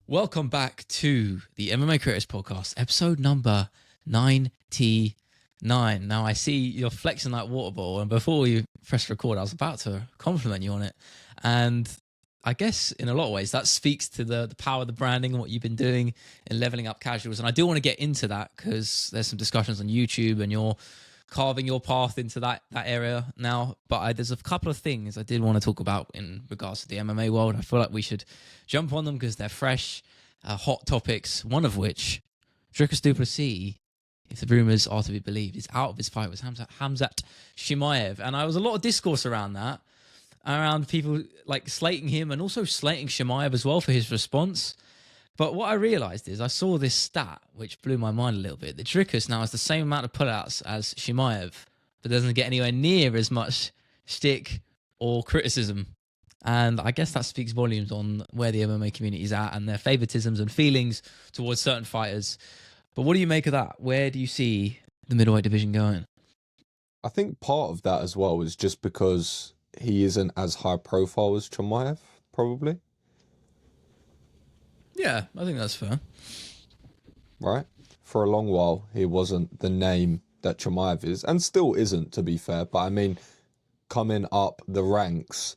Welcome back to the MMA Creators Podcast, episode number 99. Now, I see you're flexing that water bottle, and before you press record, I was about to compliment you on it. And I guess in a lot of ways, that speaks to the power of the branding and what you've been doing in leveling up casuals. And I do want to get into that because there's some discussions on YouTube and you're carving your path into that area now. But there's a couple of things I did want to talk about in regards to the MMA world. I feel like we should jump on them because they're fresh, hot topics, one of which, Dricus du Plessis, if the rumours are to be believed, is out of his fight with Khamzat Chimaev. And there was a lot of discourse around that, around people like slating him and also slating Chimaev as well for his response. But what I realised is I saw this stat, which blew my mind a little bit. The Dricus now has the same amount of pullouts as Chimaev, but doesn't get anywhere near as much stick or criticism. And I guess that speaks volumes on where the MMA community is at and their favoritisms and feelings towards certain fighters. But what do you make of that? Where do you see the middleweight division going? I think part of that as well is just because he isn't as high profile as Chimaev, probably. Yeah, I think that's fair. Right? For a long while, he wasn't the name that Chimaev is, and still isn't, to be fair. But I mean, coming up the ranks,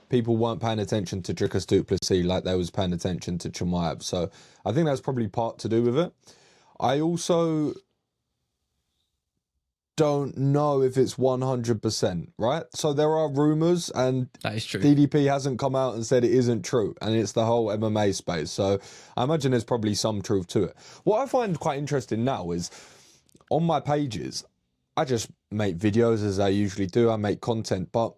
people weren't paying attention to Dricus du Plessis like they was paying attention to Chimaev. So I think that's probably part to do with it. I also don't know if it's 100%, right? So there are rumours, and that is true. DDP hasn't come out and said it isn't true, and it's the whole MMA space. So I imagine there's probably some truth to it. What I find quite interesting now is on my pages, I just make videos as I usually do. I make content, but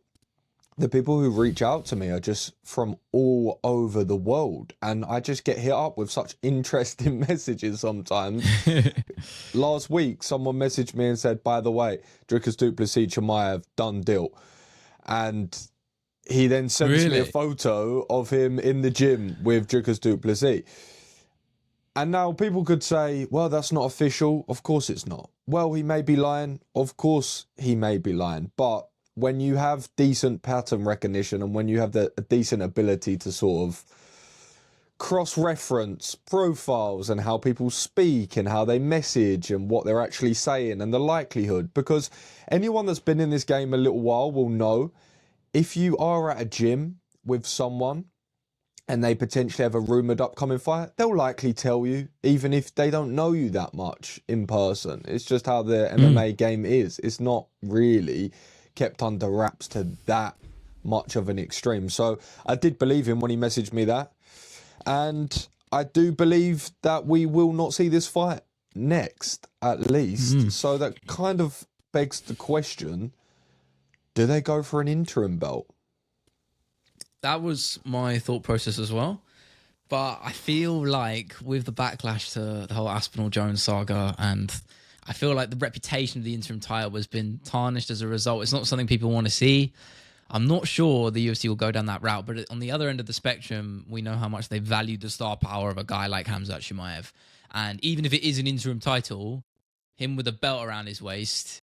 the people who reach out to me are just from all over the world, and I just get hit up with such interesting messages sometimes. Last week, someone messaged me and said, by the way, Dricus du Plessis Chimaev, done deal. And he then sends me a photo of him in the gym with Dricus du Plessis. And now people could say, well, that's not official. Of course it's not. Well, he may be lying. Of course he may be lying. But when you have decent pattern recognition and when you have a decent ability to sort of cross-reference profiles and how people speak and how they message and what they're actually saying and the likelihood, because anyone that's been in this game a little while will know if you are at a gym with someone and they potentially have a rumoured upcoming fight, they'll likely tell you, even if they don't know you that much in person. It's just how the MMA game is. It's not really kept under wraps to that much of an extreme. So I did believe him when he messaged me that. And I do believe that we will not see this fight next, at least. So that kind of begs the question, do they go for an interim belt? That was my thought process as well. But I feel like with the backlash to the whole Aspinall-Jones saga, and I feel like the reputation of the interim title has been tarnished as a result. It's not something people want to see. I'm not sure the UFC will go down that route, but on the other end of the spectrum, we know how much they value the star power of a guy like Khamzat Chimaev. And even if it is an interim title, him with a belt around his waist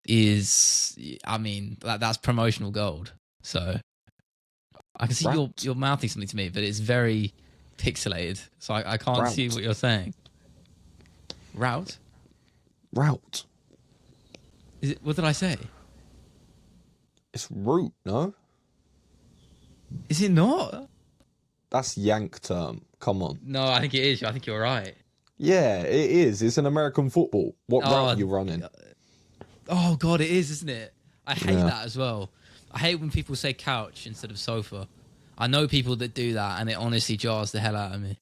is, I mean, that's promotional gold. So I can see you're mouthing something to me, but it's very pixelated. So I can't see what you're saying. Route? Is it? What did I say? It's root, no? Is it not? That's Yank term. Come on. No, I think it is. I think you're right. Yeah, it is. It's an American football. What route are you running? Oh, God, it is, isn't it? I hate that as well. I hate when people say couch instead of sofa. I know people that do that, and it honestly jars the hell out of me.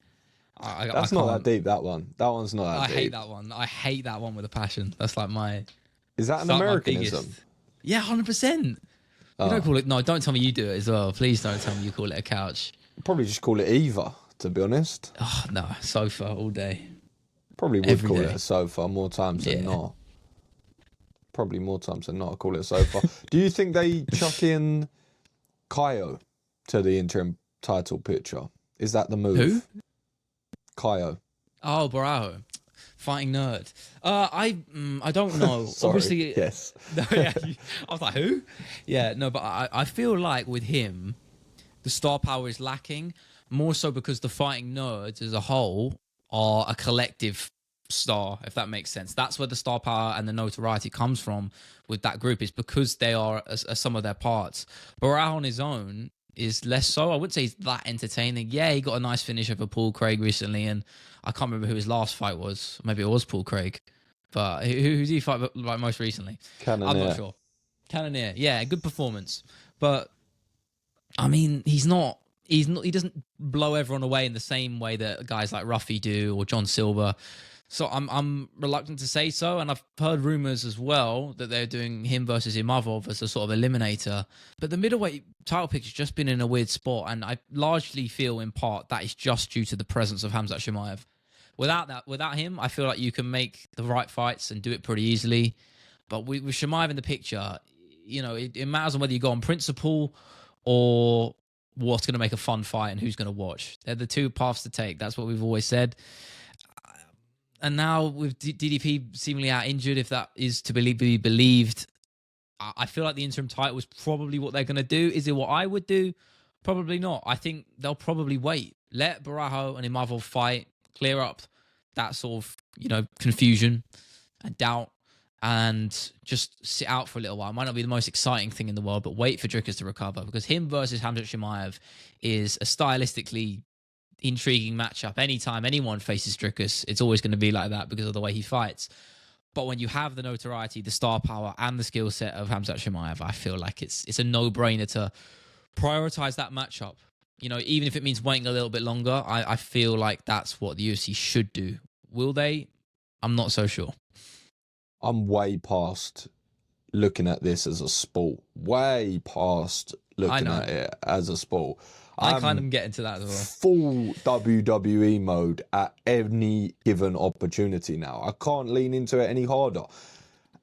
That's not that deep, that one. That one's not that deep. I hate that one. I hate that one with a passion. That's like my... Is that an Americanism? Yeah, 100%. You don't call it... No, don't tell me you do it as well. Please don't tell me you call it a couch. Probably just call it either, to be honest. Oh, no. Sofa all day. Probably would call it a sofa more times than not. Probably more times than not, I call it a sofa. Do you think they chuck in Kaio to the interim title picture? Is that the move? Who? Kaio. Oh, Barao. Fighting nerd. I don't know. Sorry, obviously, yes. No, yeah, I was like, who? Yeah, no, but I feel like with him, the star power is lacking. more so because the fighting nerds as a whole are a collective star, if that makes sense. That's where the star power and the notoriety comes from with that group, is because they are a sum of their parts. Barao on his own is less so. I wouldn't say he's that entertaining. Yeah, he got a nice finish over Paul Craig recently, and I can't remember who his last fight was. Maybe it was Paul Craig. But who's he fight like most recently? Cannoneer. I'm not sure. Cannoneer, yeah, good performance. But I mean, he doesn't blow everyone away in the same way that guys like Ruffy do, or John Silver. So I'm reluctant to say so, and I've heard rumors as well that they're doing him versus Imavov as a sort of eliminator. But the middleweight title picture's just been in a weird spot, and I largely feel in part that is just due to the presence of Khamzat Chimaev. Without him, I feel like you can make the right fights and do it pretty easily. But with Chimaev in the picture, you know, it matters on whether you go on principle or what's going to make a fun fight and who's going to watch. They're the two paths to take. That's what we've always said. And now with DDP seemingly out injured, if that is to be believed, I feel like the interim title is probably what they're going to do. Is it what I would do? Probably not. I think they'll probably wait. Let Barajo and Imavov fight, clear up that sort of, you know, confusion and doubt, and just sit out for a little while. It might not be the most exciting thing in the world, but wait for Dricus to recover, because him versus Khamzat Chimaev is a stylistically intriguing matchup. Anytime anyone faces Dricus, it's always going to be like that because of the way he fights. But when you have the notoriety, the star power, and the skill set of Khamzat Chimaev, I feel like it's a no-brainer to prioritize that matchup. You know, even if it means waiting a little bit longer, I feel like that's what the UFC should do. Will they? I'm not so sure. I'm way past looking at this as a sport. Way past looking at it as a sport. I kind of get into that as well. Full WWE mode at any given opportunity now. I can't lean into it any harder.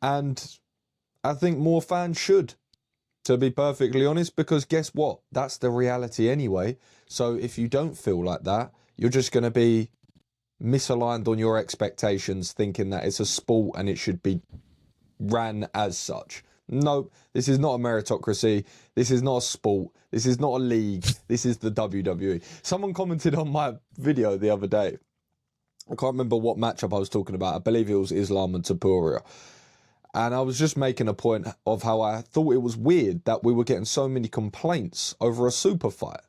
And I think more fans should, to be perfectly honest, because guess what? That's the reality anyway. So if you don't feel like that, you're just going to be misaligned on your expectations, thinking that it's a sport and it should be ran as such. No, this is not a meritocracy. This is not a sport. This is not a league. This is the WWE. Someone commented on my video the other day. I can't remember what matchup I was talking about. I believe it was Islam and Tapuria. And I was just making a point of how I thought it was weird that we were getting so many complaints over a super fight.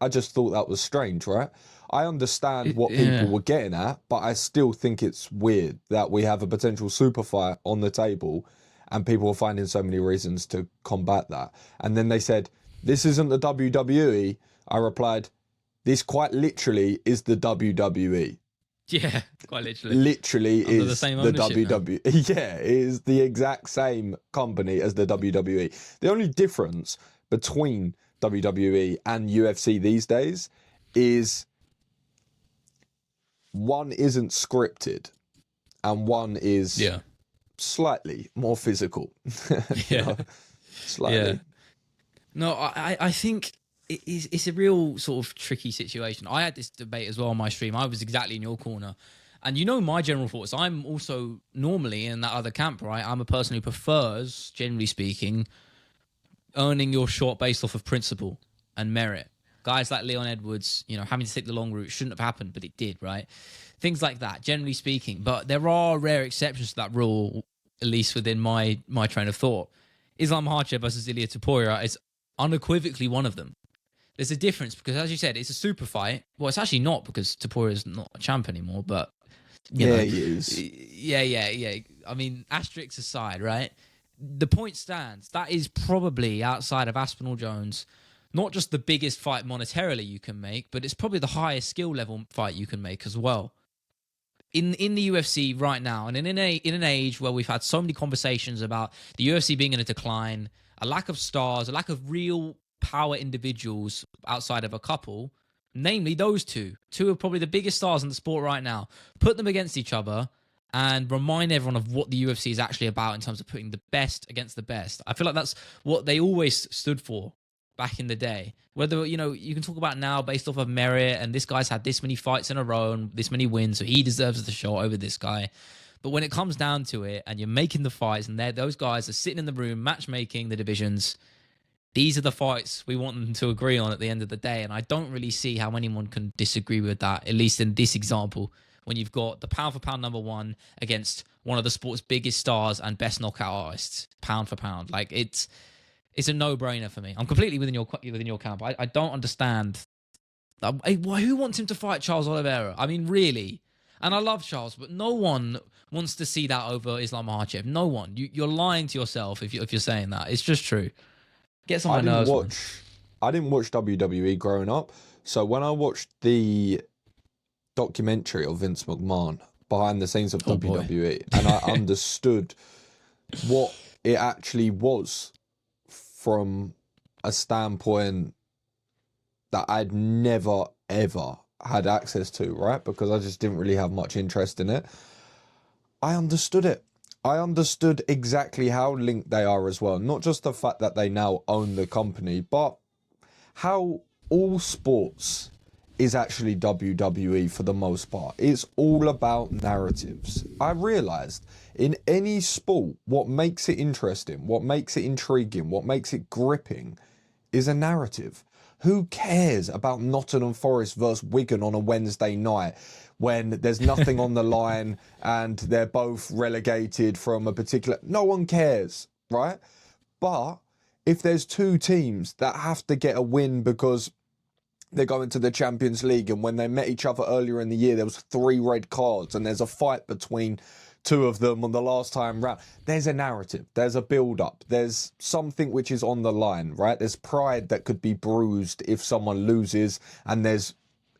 I just thought that was strange, right? I understand what people were getting at, but I still think it's weird that we have a potential super fight on the table and people are finding so many reasons to combat that. And then they said, this isn't the WWE. I replied, this quite literally is the WWE. Yeah, quite literally. Literally Under is the same the WWE. Yeah, it is the exact same company as the WWE. The only difference between WWE and UFC these days is one isn't scripted and one is slightly more physical. Slightly. Yeah. No, I think it's a real sort of tricky situation. I had this debate as well on my stream. I was exactly in your corner. And you know my general thoughts. I'm also normally in that other camp, right? I'm a person who prefers, generally speaking, earning your shot based off of principle and merit. Guys like Leon Edwards, you know, having to take the long route shouldn't have happened, but it did, right? Things like that, generally speaking. But there are rare exceptions to that rule, at least within my train of thought. Islam Makhachev versus Ilia Topuria is unequivocally one of them. There's a difference because, as you said, it's a super fight. Well, it's actually not, because Topuria is not a champ anymore, but you know, he is. Yeah. I mean, asterisks aside, right? The point stands. That is probably, outside of Aspinall Jones, not just the biggest fight monetarily you can make, but it's probably the highest skill level fight you can make as well. In the UFC right now, and in an age where we've had so many conversations about the UFC being in a decline, a lack of stars, a lack of real power individuals outside of a couple, namely those two are probably the biggest stars in the sport right now. Put them against each other and remind everyone of what the UFC is actually about in terms of putting the best against the best. I feel like that's what they always stood for back in the day. Whether, you know, you can talk about now based off of merit, and this guy's had this many fights in a row and this many wins, so he deserves the shot over this guy. But when it comes down to it and you're making the fights and those guys are sitting in the room matchmaking the divisions, these are the fights we want them to agree on at the end of the day. And I don't really see how anyone can disagree with that, at least in this example, when you've got the pound for pound number one against one of the sport's biggest stars and best knockout artists, pound for pound. Like, it's a no-brainer for me. I'm completely within your camp. I don't understand. Who wants him to fight Charles Oliveira? I mean, really? And I love Charles, but no one wants to see that over Islam Makhachev. No one. You're lying to yourself if you're saying that. It's just true. Gets on my nerves. I didn't watch WWE growing up, so when I watched the documentary of Vince McMahon behind the scenes of WWE, and I understood what it actually was from a standpoint that I'd never ever had access to, right? Because I just didn't really have much interest in it. I understood it. I understood exactly how linked they are as well. Not just the fact that they now own the company, but how all sports is actually WWE for the most part. It's all about narratives. I realised in any sport, what makes it interesting, what makes it intriguing, what makes it gripping is a narrative. Who cares about Nottingham Forest versus Wigan on a Wednesday night when there's nothing on the line and they're both relegated from a particular... No one cares, right? But if there's two teams that have to get a win because they're going to the Champions League, and when they met each other earlier in the year, there was 3 red cards and there's a fight between two of them on the last time round. There's a narrative, there's a build-up, there's something which is on the line, right? There's pride that could be bruised if someone loses, and there's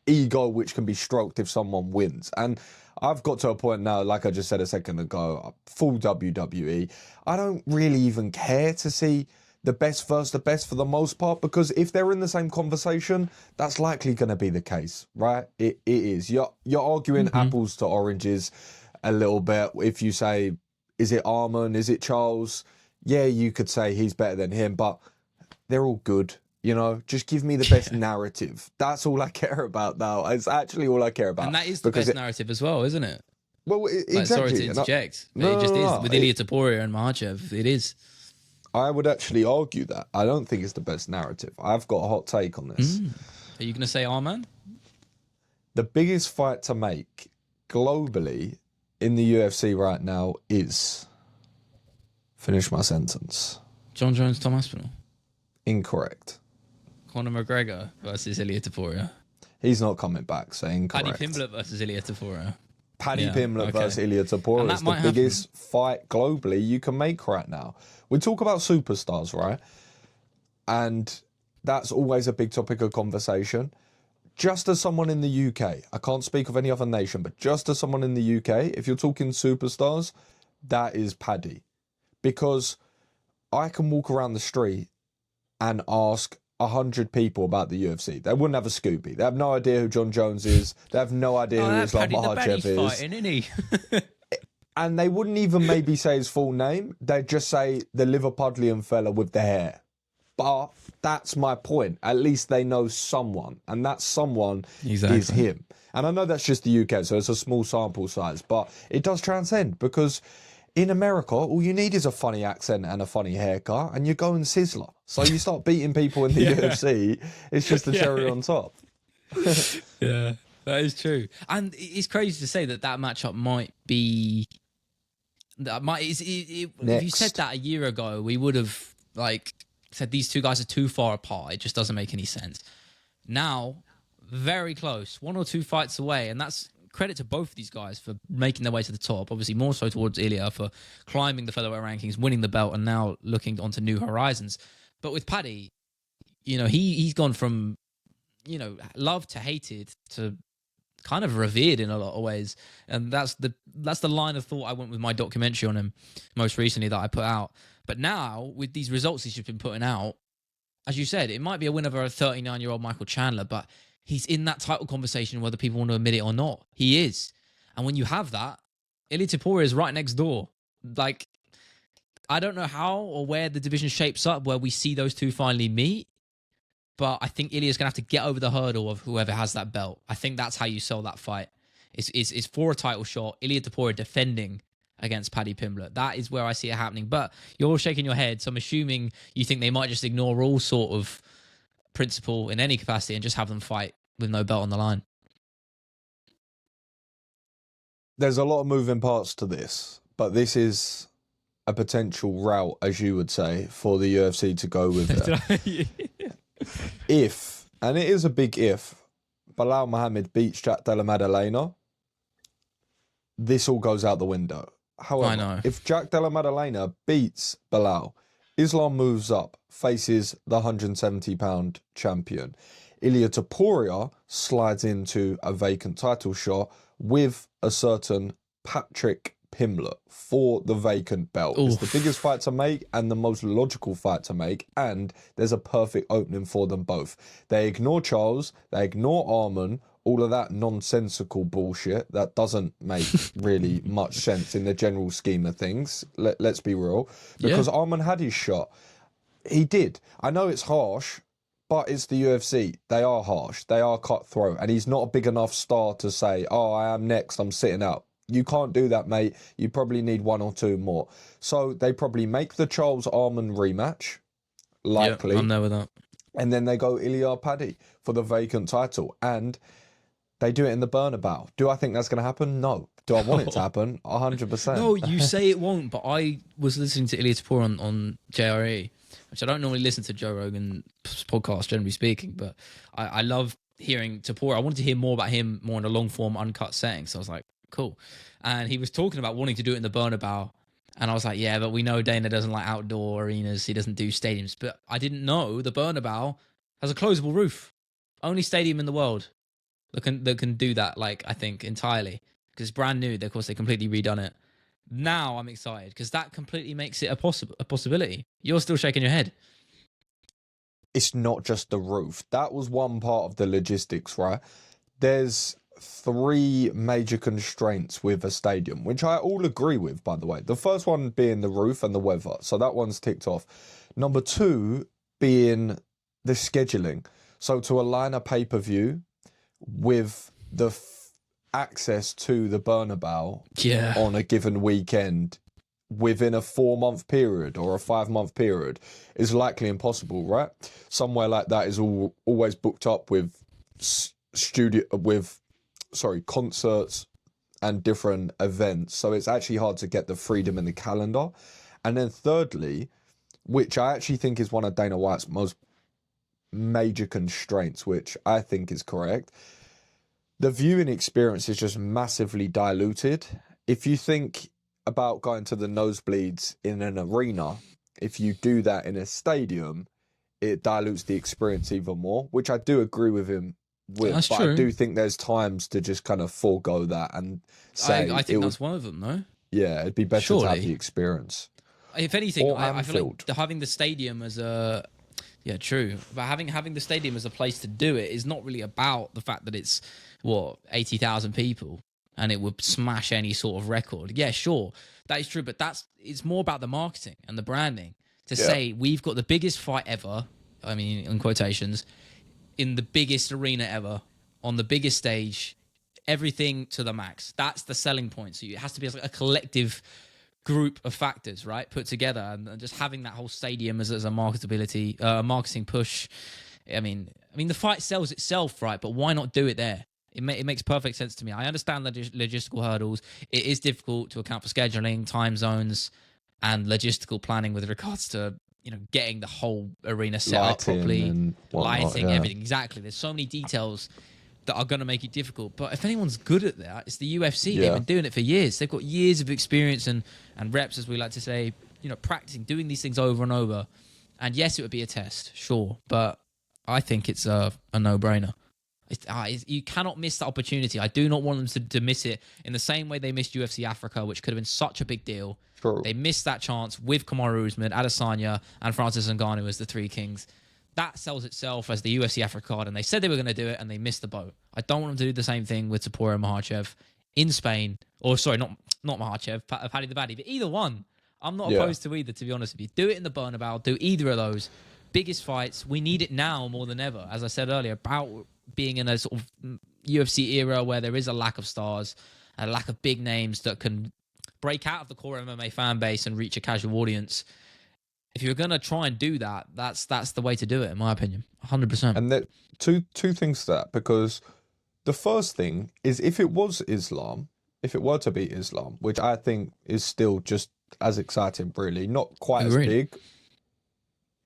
ego which can be stroked if someone wins. And I've got to a point now, like I just said a second ago, full WWE. I don't really even care to see the best versus the best for the most part, because if they're in the same conversation, that's likely going to be the case, right? It is. You're arguing apples to oranges a little bit. If you say, is it Arman? Is it Charles? Yeah, you could say he's better than him, but they're all good. You know, just give me the best narrative. That's all I care about now. It's actually all I care about. And that is the best narrative as well, isn't it? Well, exactly. Sorry to interject, but it just is. With Ilia Topuria and Makhachev, it is. I would actually argue that. I don't think it's the best narrative. I've got a hot take on this. Are you going to say Arman? The biggest fight to make globally in the UFC right now is... Finish my sentence. John Jones, Tom Aspinall. Incorrect. Conor McGregor versus Ilia Topuria. He's not coming back, so incorrect. Paddy Pimblett versus Ilia Topuria. Paddy Pimblett versus Ilia Topuria is the biggest fight globally you can make right now. We talk about superstars, right? And that's always a big topic of conversation. Just as someone in the UK, I can't speak of any other nation, but just as someone in the UK, if you're talking superstars, that is Paddy. Because I can walk around the street and ask 100 people about the UFC. They wouldn't have a Scooby. They have no idea who John Jones is. They have no idea who Islam Makhachev is. Fighting, isn't he? And they wouldn't even maybe say his full name. They'd just say the Liverpudlian fella with the hair. But that's my point. At least they know someone. And that someone is him. And I know that's just the UK, so it's a small sample size. But it does transcend, because in America, all you need is a funny accent and a funny haircut, and you're going Sizzler. So you start beating people in the UFC, it's just the cherry on top. Yeah, that is true. And it's crazy to say that matchup might be... If you said that a year ago, we would have said these two guys are too far apart. It just doesn't make any sense. Now, very close, 1 or 2 fights away, and that's credit to both of these guys for making their way to the top. Obviously, more so towards Ilia for climbing the featherweight rankings, winning the belt, and now looking onto new horizons. But with Paddy, he's gone from loved to hated to kind of revered in a lot of ways, and that's the line of thought I went with my documentary on him most recently that I put out. But now with these results he's just been putting out, as you said, it might be a win over a 39-year-old Michael Chandler, but he's in that title conversation whether people want to admit it or not. He is, and when you have that, Ilia Topuria is right next door. I don't know how or where the division shapes up where we see those two finally meet. But I think Ilya's going to have to get over the hurdle of whoever has that belt. I think that's how you sell that fight. It's for a title shot. Ilia Topuria defending against Paddy Pimblett. That is where I see it happening. But you're shaking your head, so I'm assuming you think they might just ignore all sort of principle in any capacity and just have them fight with no belt on the line. There's a lot of moving parts to this, but this is a potential route, as you would say, for the UFC to go with it. If, and it is a big if, Belal Muhammad beats Jack Della Maddalena, this all goes out the window. However, if Jack Della Maddalena beats Belal, Islam moves up, faces the 170-pound champion. Ilia Topuria slides into a vacant title shot with a certain Patrick Pimblett for the vacant belt. Oof. It's the biggest fight to make and the most logical fight to make, and there's a perfect opening for them both. They ignore Charles, they ignore Arman, all of that nonsensical bullshit that doesn't make really much sense in the general scheme of things. Let's be real. Because Arman had his shot. He did. I know it's harsh, but it's the UFC. They are harsh. They are cutthroat. And he's not a big enough star to say, oh, I am next, I'm sitting out. You can't do that, mate. You probably need one or two more. So they probably make the Charles Arman rematch, likely. Yeah, I'm there with that. And then they go Ilia Paddy for the vacant title. And they do it in the Bernabeu. Do I think that's going to happen? No. Do I want it to happen? 100%. No, you say it won't, but I was listening to Ilia Topuria on JRE, which I don't normally listen to Joe Rogan's podcast, generally speaking, but I love hearing Topuria. I wanted to hear more about him, more in a long-form, uncut setting, so I was like, cool. And he was talking about wanting to do it in the Bernabeu, and I was like, yeah, but we know Dana doesn't like outdoor arenas, he doesn't do stadiums, but I didn't know the Bernabeu has a closable roof. Only stadium in the world that can do that, like, I think, entirely. Because it's brand new. Of course, they completely redone it. Now I'm excited because that completely makes it a possibility. You're still shaking your head. It's not just the roof. That was one part of the logistics, right? There's 3 major constraints with a stadium, which I all agree with, by the way. The first one being the roof and the weather. So that one's ticked off. Number 2 being the scheduling. So to align a pay-per-view with the access to the Bernabeu on a given weekend within a 4-month period or a 5-month period is likely impossible, right? Somewhere like that is always booked up with concerts and different events. So it's actually hard to get the freedom in the calendar. And then thirdly, which I actually think is one of Dana White's most major constraints, which I think is correct, the viewing experience is just massively diluted. If you think about going to the nosebleeds in an arena, if you do that in a stadium, it dilutes the experience even more, which I do agree with him with. That's but true. I do think there's times to just kind of forego that and say... I think that's one of them, though. Yeah, it'd be better to have the experience. If anything, I feel Anfield. like having the stadium as a... Yeah, true. But having the stadium as a place to do it is not really about the fact that it's, 80,000 people and it would smash any sort of record. Yeah, sure. That is true. But it's more about the marketing and the branding to say we've got the biggest fight ever, I mean, in quotations, in the biggest arena ever, on the biggest stage, everything to the max. That's the selling point. So it has to be a collective group of factors, right, put together, and just having that whole stadium as a marketing push. I mean, the fight sells itself, right? But why not do it there? It makes perfect sense to me. I understand the logistical hurdles. It is difficult to account for scheduling, time zones, and logistical planning with regards to getting the whole arena set up properly, lighting, everything. Exactly. There's so many details that are going to make it difficult. But if anyone's good at that, it's the UFC. They've been doing it for years. They've got years of experience and reps, as we like to say, practicing, doing these things over and over. And yes, it would be a test, sure. But I think it's a no-brainer. You cannot miss that opportunity. I do not want them to miss it in the same way they missed UFC Africa, which could have been such a big deal. True. They missed that chance with Kamaru Usman, Adesanya, and Francis Ngannou as the 3 kings. That sells itself as the UFC Africa card, and they said they were going to do it, and they missed the boat. I don't want them to do the same thing with Topuria Makhachev in Spain. Or, sorry, not Makhachev, Paddy the Baddy, but either one. I'm not opposed to either, to be honest with you. Do it in the Bernabeu. Do either of those. Biggest fights. We need it now more than ever. As I said earlier, about being in a sort of UFC era where there is a lack of stars, a lack of big names that can break out of the core MMA fan base and reach a casual audience. If you're going to try and do that, that's the way to do it, in my opinion. 100%. And there two things to that, because the first thing is, if it was Islam, if it were to be Islam, which I think is still just as exciting, really, not quite as big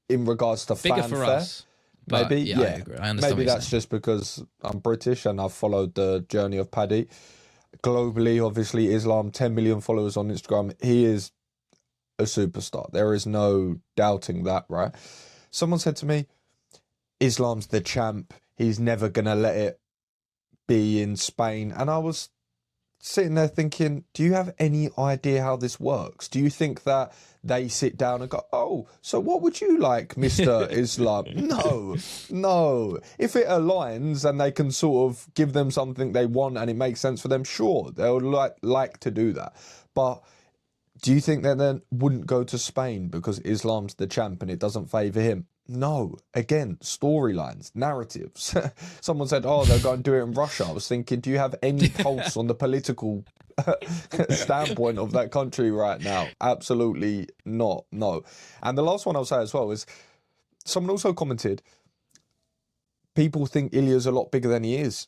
in regards to bigger fanfare. For us. Maybe, yeah. I agree. I understand. Maybe that's just because I'm British and I've followed the journey of Paddy. Globally, obviously, Islam, 10 million followers on Instagram. He is a superstar. There is no doubting that, right? Someone said to me, Islam's the champ. He's never going to let it be in Spain. And I was sitting there thinking, do you have any idea how this works? Do you think that they sit down and go, oh, so what would you like, Mr. Islam? No. If it aligns and they can sort of give them something they want and it makes sense for them, sure, they'll like to do that. But do you think that then wouldn't go to Spain because Islam's the champ and it doesn't favour him? No. Again, storylines, narratives. Someone said, oh, they'll go and do it in Russia. I was thinking, do you have any pulse on the political standpoint of that country right now? Absolutely not. No. And the last one I'll say as well is, someone also commented, people think Ilya's a lot bigger than he is.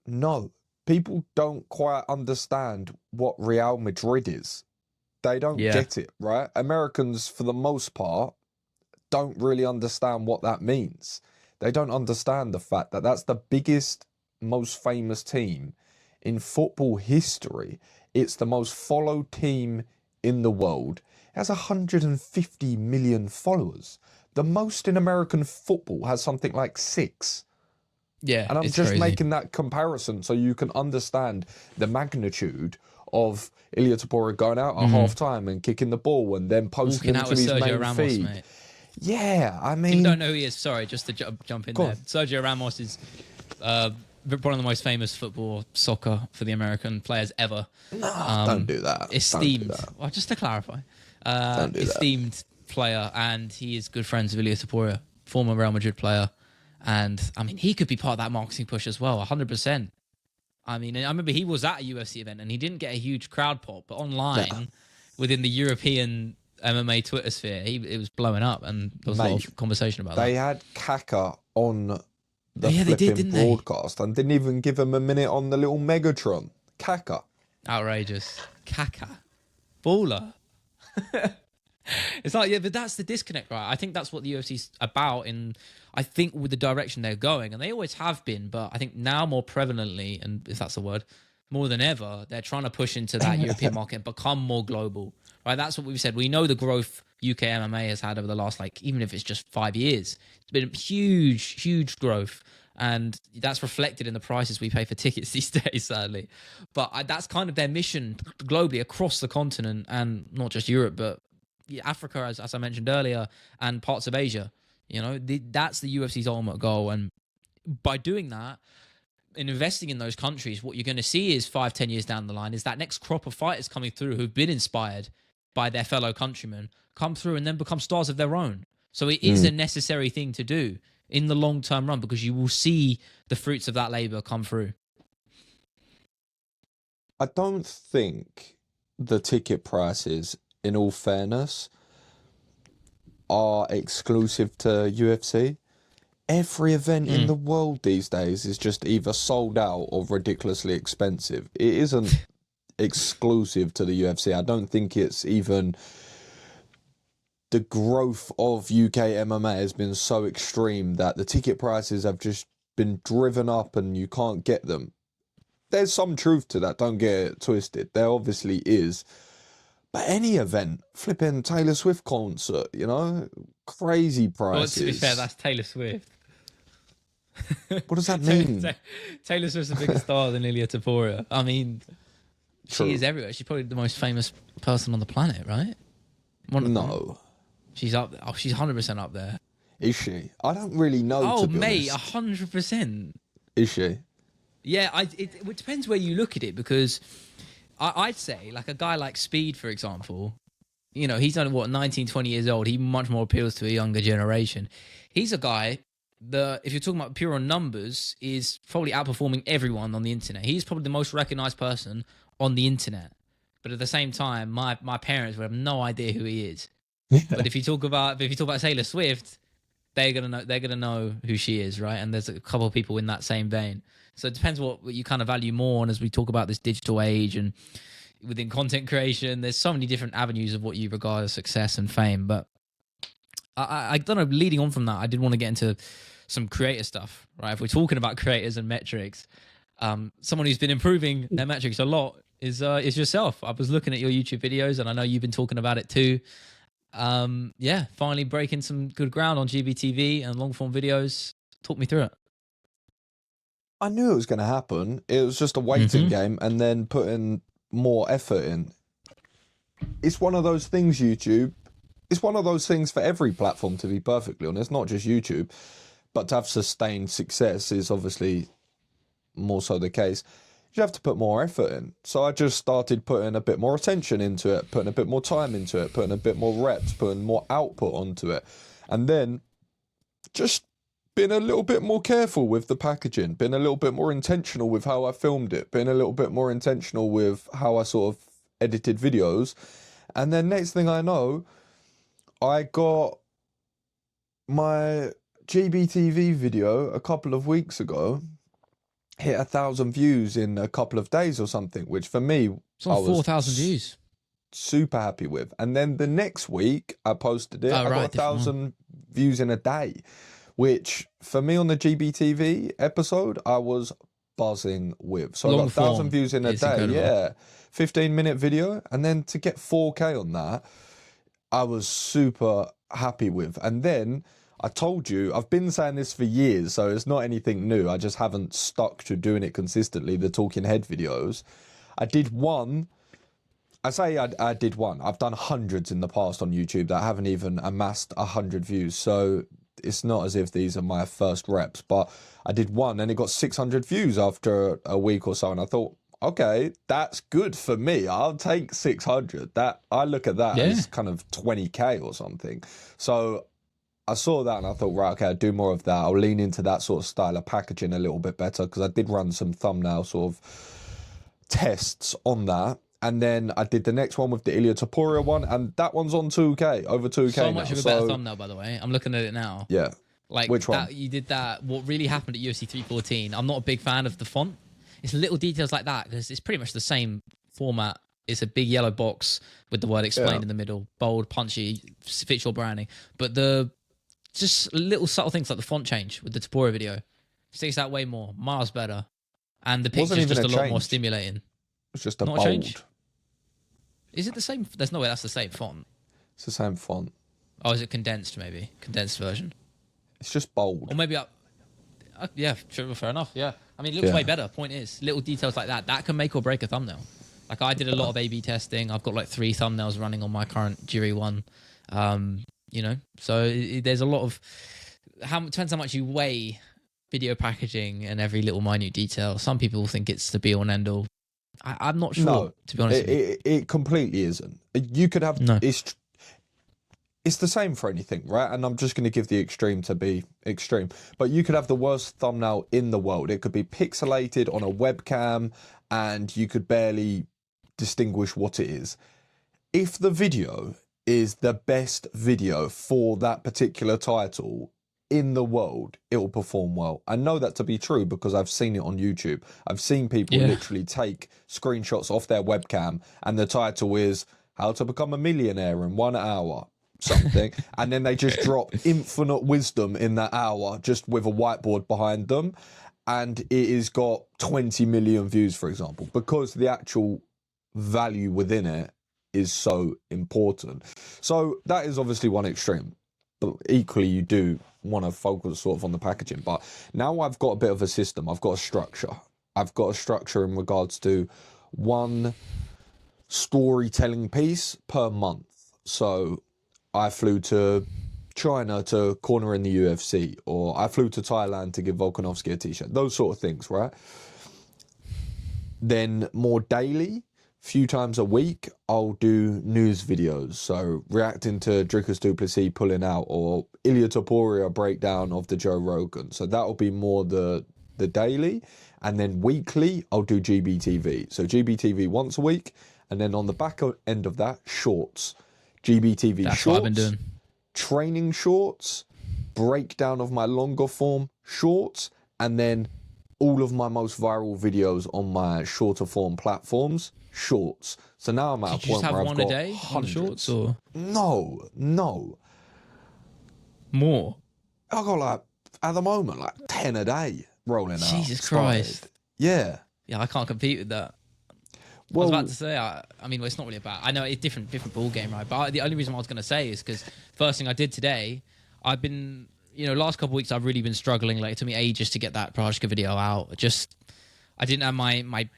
No. People don't quite understand what Real Madrid is. They don't get it, right? Americans, for the most part, don't really understand what that means. They don't understand the fact that that's the biggest, most famous team in football history. It's the most followed team in the world. It has 150 million followers. The most in American football has something like 6. Yeah, and I'm just crazy. making that comparison so you can understand the magnitude of Ilya Topuria going out at half-time and kicking the ball and then posting it to his Sergio main Ramos, feed. Mate. Yeah, I mean... If you don't know who he is, sorry, just to jump in Go there. on. Sergio Ramos is one of the most famous soccer for the American players ever. No, don't do that. Esteemed. Don't do that. Well, just to clarify. Don't do esteemed player, and he is good friends with Ilya Topuria, former Real Madrid player. And, I mean, he could be part of that marketing push as well, 100%. I mean, I remember he was at a UFC event and he didn't get a huge crowd pop, but online, within the European MMA Twitter sphere, it was blowing up, and there was a lot of conversation about that. They had Kaka on the flipping broadcast and didn't even give him a minute on the little Megatron. Kaka. Outrageous. Kaka. Baller. It's like, yeah, but that's the disconnect, right? I think that's what the UFC's about, I think with the direction they're going, and they always have been, but I think now more prevalently, and if that's a word, more than ever, they're trying to push into that European market and become more global, right? That's what we've said. We know the growth UK MMA has had over the last, even if it's just 5 years, it's been huge growth. And that's reflected in the prices we pay for tickets these days, sadly. But that's kind of their mission globally across the continent, and not just Europe, but Africa, as I mentioned earlier, and parts of Asia. You know, that's the UFC's ultimate goal. And by doing that, and investing in those countries, what you're going to see is 5-10 years down the line is that next crop of fighters coming through who've been inspired by their fellow countrymen come through and then become stars of their own. So it is a necessary thing to do in the long-term run, because you will see the fruits of that labor come through. I don't think the ticket prices, in all fairness, are exclusive to UFC. Every event in the world these days is just either sold out or ridiculously expensive. It isn't exclusive to the UFC. I don't think it's even... The growth of UK MMA has been so extreme that the ticket prices have just been driven up and you can't get them. There's some truth to that, don't get it twisted. There obviously is. But any event, flipping Taylor Swift concert, you know, crazy prices. Well, to be fair, that's Taylor Swift. What does that mean? Taylor Swift's a bigger star than Ilya Topuria. I mean, True. She is everywhere. She's probably the most famous person on the planet, right? No. She's up. Oh, she's 100% up there. Is she? I don't really know. Oh, to be mate, honest. 100%. Is she? Yeah, it depends where you look at it, because I'd say, like, a guy like Speed, for example, you know, he's only, 19, 20 years old. He much more appeals to a younger generation. He's a guy that, if you're talking about pure on numbers, is probably outperforming everyone on the internet. He's probably the most recognized person on the internet. but at the same time, my parents would have no idea who he is. Yeah. But if you talk about Taylor Swift, they're gonna know who she is, right? And there's a couple of people in that same vein. So it depends what you kind of value more. And as we talk about this digital age and within content creation, there's so many different avenues of what you regard as success and fame. But I don't know. Leading on from that, I did want to get into some creator stuff, right? If we're talking about creators and metrics, someone who's been improving their metrics a lot is yourself. I was looking at your YouTube videos, and I know you've been talking about it too. Finally breaking some good ground on GBTV and long form videos. Talk me through it. I knew it was going to happen. It was just a waiting game and then putting more effort in. It's one of those things, YouTube. It's one of those things for every platform, to be perfectly honest, not just YouTube. But to have sustained success is obviously more so the case. You have to put more effort in. So I just started putting a bit more attention into it, putting a bit more time into it, putting a bit more reps, putting more output onto it. And then just being a little bit more careful with the packaging, being a little bit more intentional with how I filmed it, being a little bit more intentional with how I sort of edited videos. And then next thing I know, I got my GBTV video a couple of weeks ago hit 1,000 views in a couple of days or something, which for me, it's on 4,000 views. Super happy with. And then the next week I posted it. I got 1,000 views in a day, which for me on the GBTV episode, I was buzzing with. So I got 1,000 views in a day. Incredible. Yeah. 15-minute video. And then to get 4K on that, I was super happy with. And then I told you, I've been saying this for years, so it's not anything new. I just haven't stuck to doing it consistently, the talking head videos. I did one. I did one. I've done hundreds in the past on YouTube that haven't even amassed 100 views. So it's not as if these are my first reps, but I did one and it got 600 views after a week or so. And I thought, okay, that's good for me. I'll take 600. That I look at that as kind of 20K or something. So I saw that and I thought, right, okay, I'll do more of that. I'll lean into that sort of style of packaging a little bit better because I did run some thumbnail sort of tests on that. And then I did the next one with the Ilya Topuria one, and that one's on 2K, over 2K So much of a better thumbnail, by the way. I'm looking at it now. Yeah. Like, which one? You did that. What really happened at UFC 314, I'm not a big fan of the font. It's little details like that because it's pretty much the same format. It's a big yellow box with the word explained in the middle, bold, punchy, fits your branding. But the just little subtle things like the font change with the Topuria video sticks out way more, miles better. And the picture's just a lot more stimulating. It's just a not bold. A change? Is it the same? There's no way that's the same font. It's the same font. Oh, is it condensed maybe? Condensed version. It's just bold. Or maybe yeah, sure, fair enough. Yeah. I mean, it looks way better. Point is, little details like that can make or break a thumbnail. Like I did a lot of A/B testing. I've got like 3 thumbnails running on my current jury one. So there's a lot of depends how much you weigh video packaging and every little minute detail. Some people think it's the be all and end all. I'm not sure, no, to be honest. It completely isn't. You could have it's the same for anything, right? And I'm just going to give the extreme to be extreme. But you could have the worst thumbnail in the world. It could be pixelated on a webcam and you could barely distinguish what it is. If the video is the best video for that particular title in the world, it will perform well. I know that to be true because I've seen it on YouTube. I've seen people literally take screenshots off their webcam and the title is How to Become a Millionaire in 1 hour. Something, and then they just drop infinite wisdom in that hour just with a whiteboard behind them, and it has got 20 million views, for example, because the actual value within it is so important. So that is obviously one extreme, but equally you do want to focus sort of on the packaging. But now I've got a bit of a system. I've got a structure. I've got a structure in regards to one storytelling piece per month. So I flew to China to corner in the UFC, or I flew to Thailand to give Volkanovski a t-shirt. Those sort of things, right? Then more daily, few times a week, I'll do news videos. So reacting to Dricus du Plessis pulling out, or Ilya Topuria breakdown of the Joe Rogan. So that'll be more the daily. And then weekly, I'll do GBTV. So GBTV once a week, And then on the end of that, shorts. GBTV That's shorts. what I've been doing. Training shorts, breakdown of my longer form shorts, and then all of my most viral videos on my shorter form platforms, shorts. So now I'm at a point where I've got one a day hundreds. on the shorts, or No. more? I got like, at the moment, like 10 a day rolling out. Jesus Christ. Yeah. Yeah, I can't compete with that. Well, I was about to say, I mean, well, it's not really about. I know it's different ball game, right? But the only reason I was going to say is because first thing I did today, I've been, last couple of weeks I've really been struggling. Like, it took me ages to get that Prajka video out. I didn't have my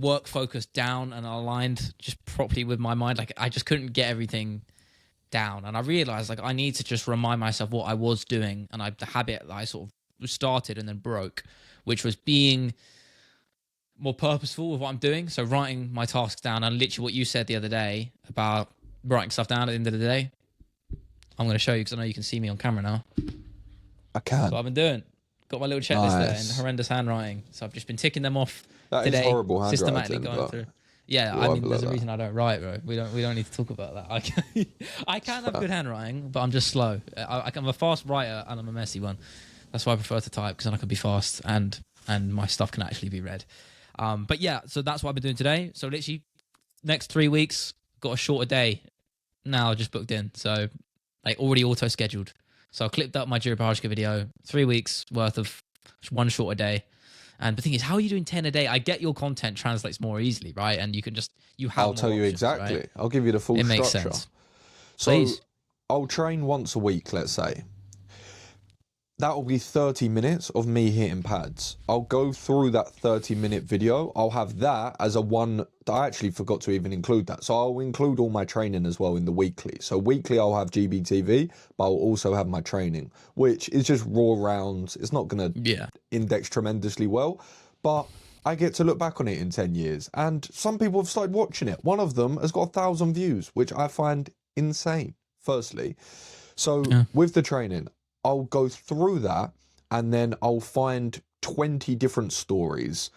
work focus down and aligned just properly with my mind. Like, I just couldn't get everything down, and I realized like I need to just remind myself what I was doing, and the habit that I sort of started and then broke, which was being more purposeful with what I'm doing. So writing my tasks down, and literally what you said the other day about writing stuff down at the end of the day. I'm going to show you because I know you can see me on camera now. I can. That's what I've been doing. Got my little checklist there in horrendous handwriting. So I've just been ticking them off today. Is horrible handwriting, systematically going through. Yeah, I mean, there's a reason I don't write, bro. We don't need to talk about that. I can have good handwriting, but I'm just slow. I'm a fast writer and I'm a messy one. That's why I prefer to type, because then I can be fast and my stuff can actually be read. But yeah, so that's what I've been doing today. So literally next 3 weeks, got a shorter day now just booked in. So like already auto scheduled. So I clipped up my Jiri Prajka video, 3 weeks worth of one shorter day. And the thing is, how are you doing 10 a day? I get your content translates more easily, right? And you can just, I'll tell you options, exactly. Right? I'll give you the full structure. It makes sense. So Please. I'll train once a week, let's say. That will be 30 minutes of me hitting pads. I'll go through that 30-minute video. I'll have that as a one. I actually forgot to even include that. So I'll include all my training as well in the weekly. So weekly I'll have GBTV, but I'll also have my training, which is just raw rounds. It's not going to index tremendously well, but I get to look back on it in 10 years. And some people have started watching it. One of them has got 1,000 views, which I find insane, firstly. So with the training, I'll go through that and then I'll find 20 different stories.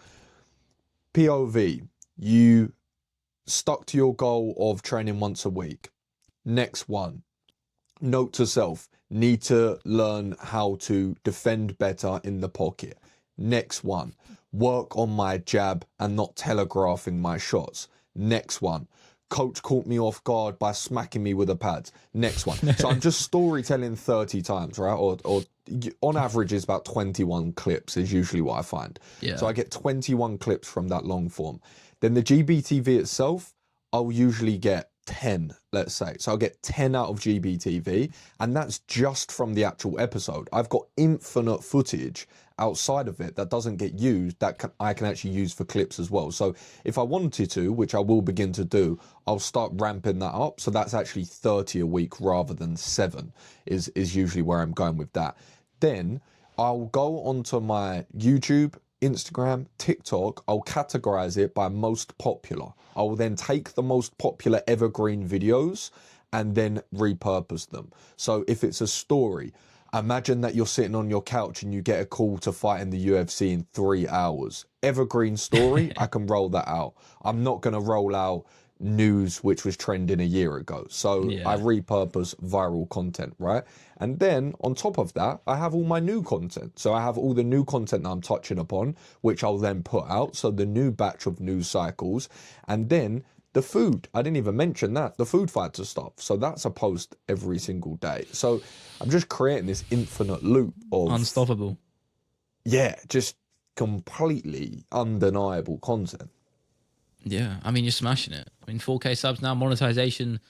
POV, you stuck to your goal of training once a week. Next one, note to self, need to learn how to defend better in the pocket. Next one, work on my jab and not telegraphing my shots. Next one, coach caught me off guard by smacking me with a pad. Next one. So I'm just storytelling 30 times, right? Or on average is about 21 clips is usually what I find. Yeah. So I get 21 clips from that long form. Then the GBTV itself, I'll usually get 10, let's say. So I'll get 10 out of GBTV, and that's just from the actual episode. I've got infinite footage outside of it that doesn't get used that I can actually use for clips as well. So if I wanted to, which I will begin to do, I'll start ramping that up. So that's actually 30 a week rather than 7 is usually where I'm going with that. Then I'll go onto my YouTube, Instagram, TikTok, I'll categorize it by most popular. I will then take the most popular evergreen videos and then repurpose them. So if it's a story, imagine that you're sitting on your couch and you get a call to fight in the UFC in 3 hours. Evergreen story, I can roll that out. I'm not going to roll out news which was trending a year ago. So I repurpose viral content, right? And then on top of that, I have all my new content. So I have all the new content that I'm touching upon, which I'll then put out. So the new batch of news cycles. And then the food, I didn't even mention that, the food fighter stuff. So that's a post every single day. So I'm just creating this infinite loop of... Unstoppable. Yeah, just completely undeniable content. Yeah, I mean, you're smashing it. I mean, 4K subs now, monetization,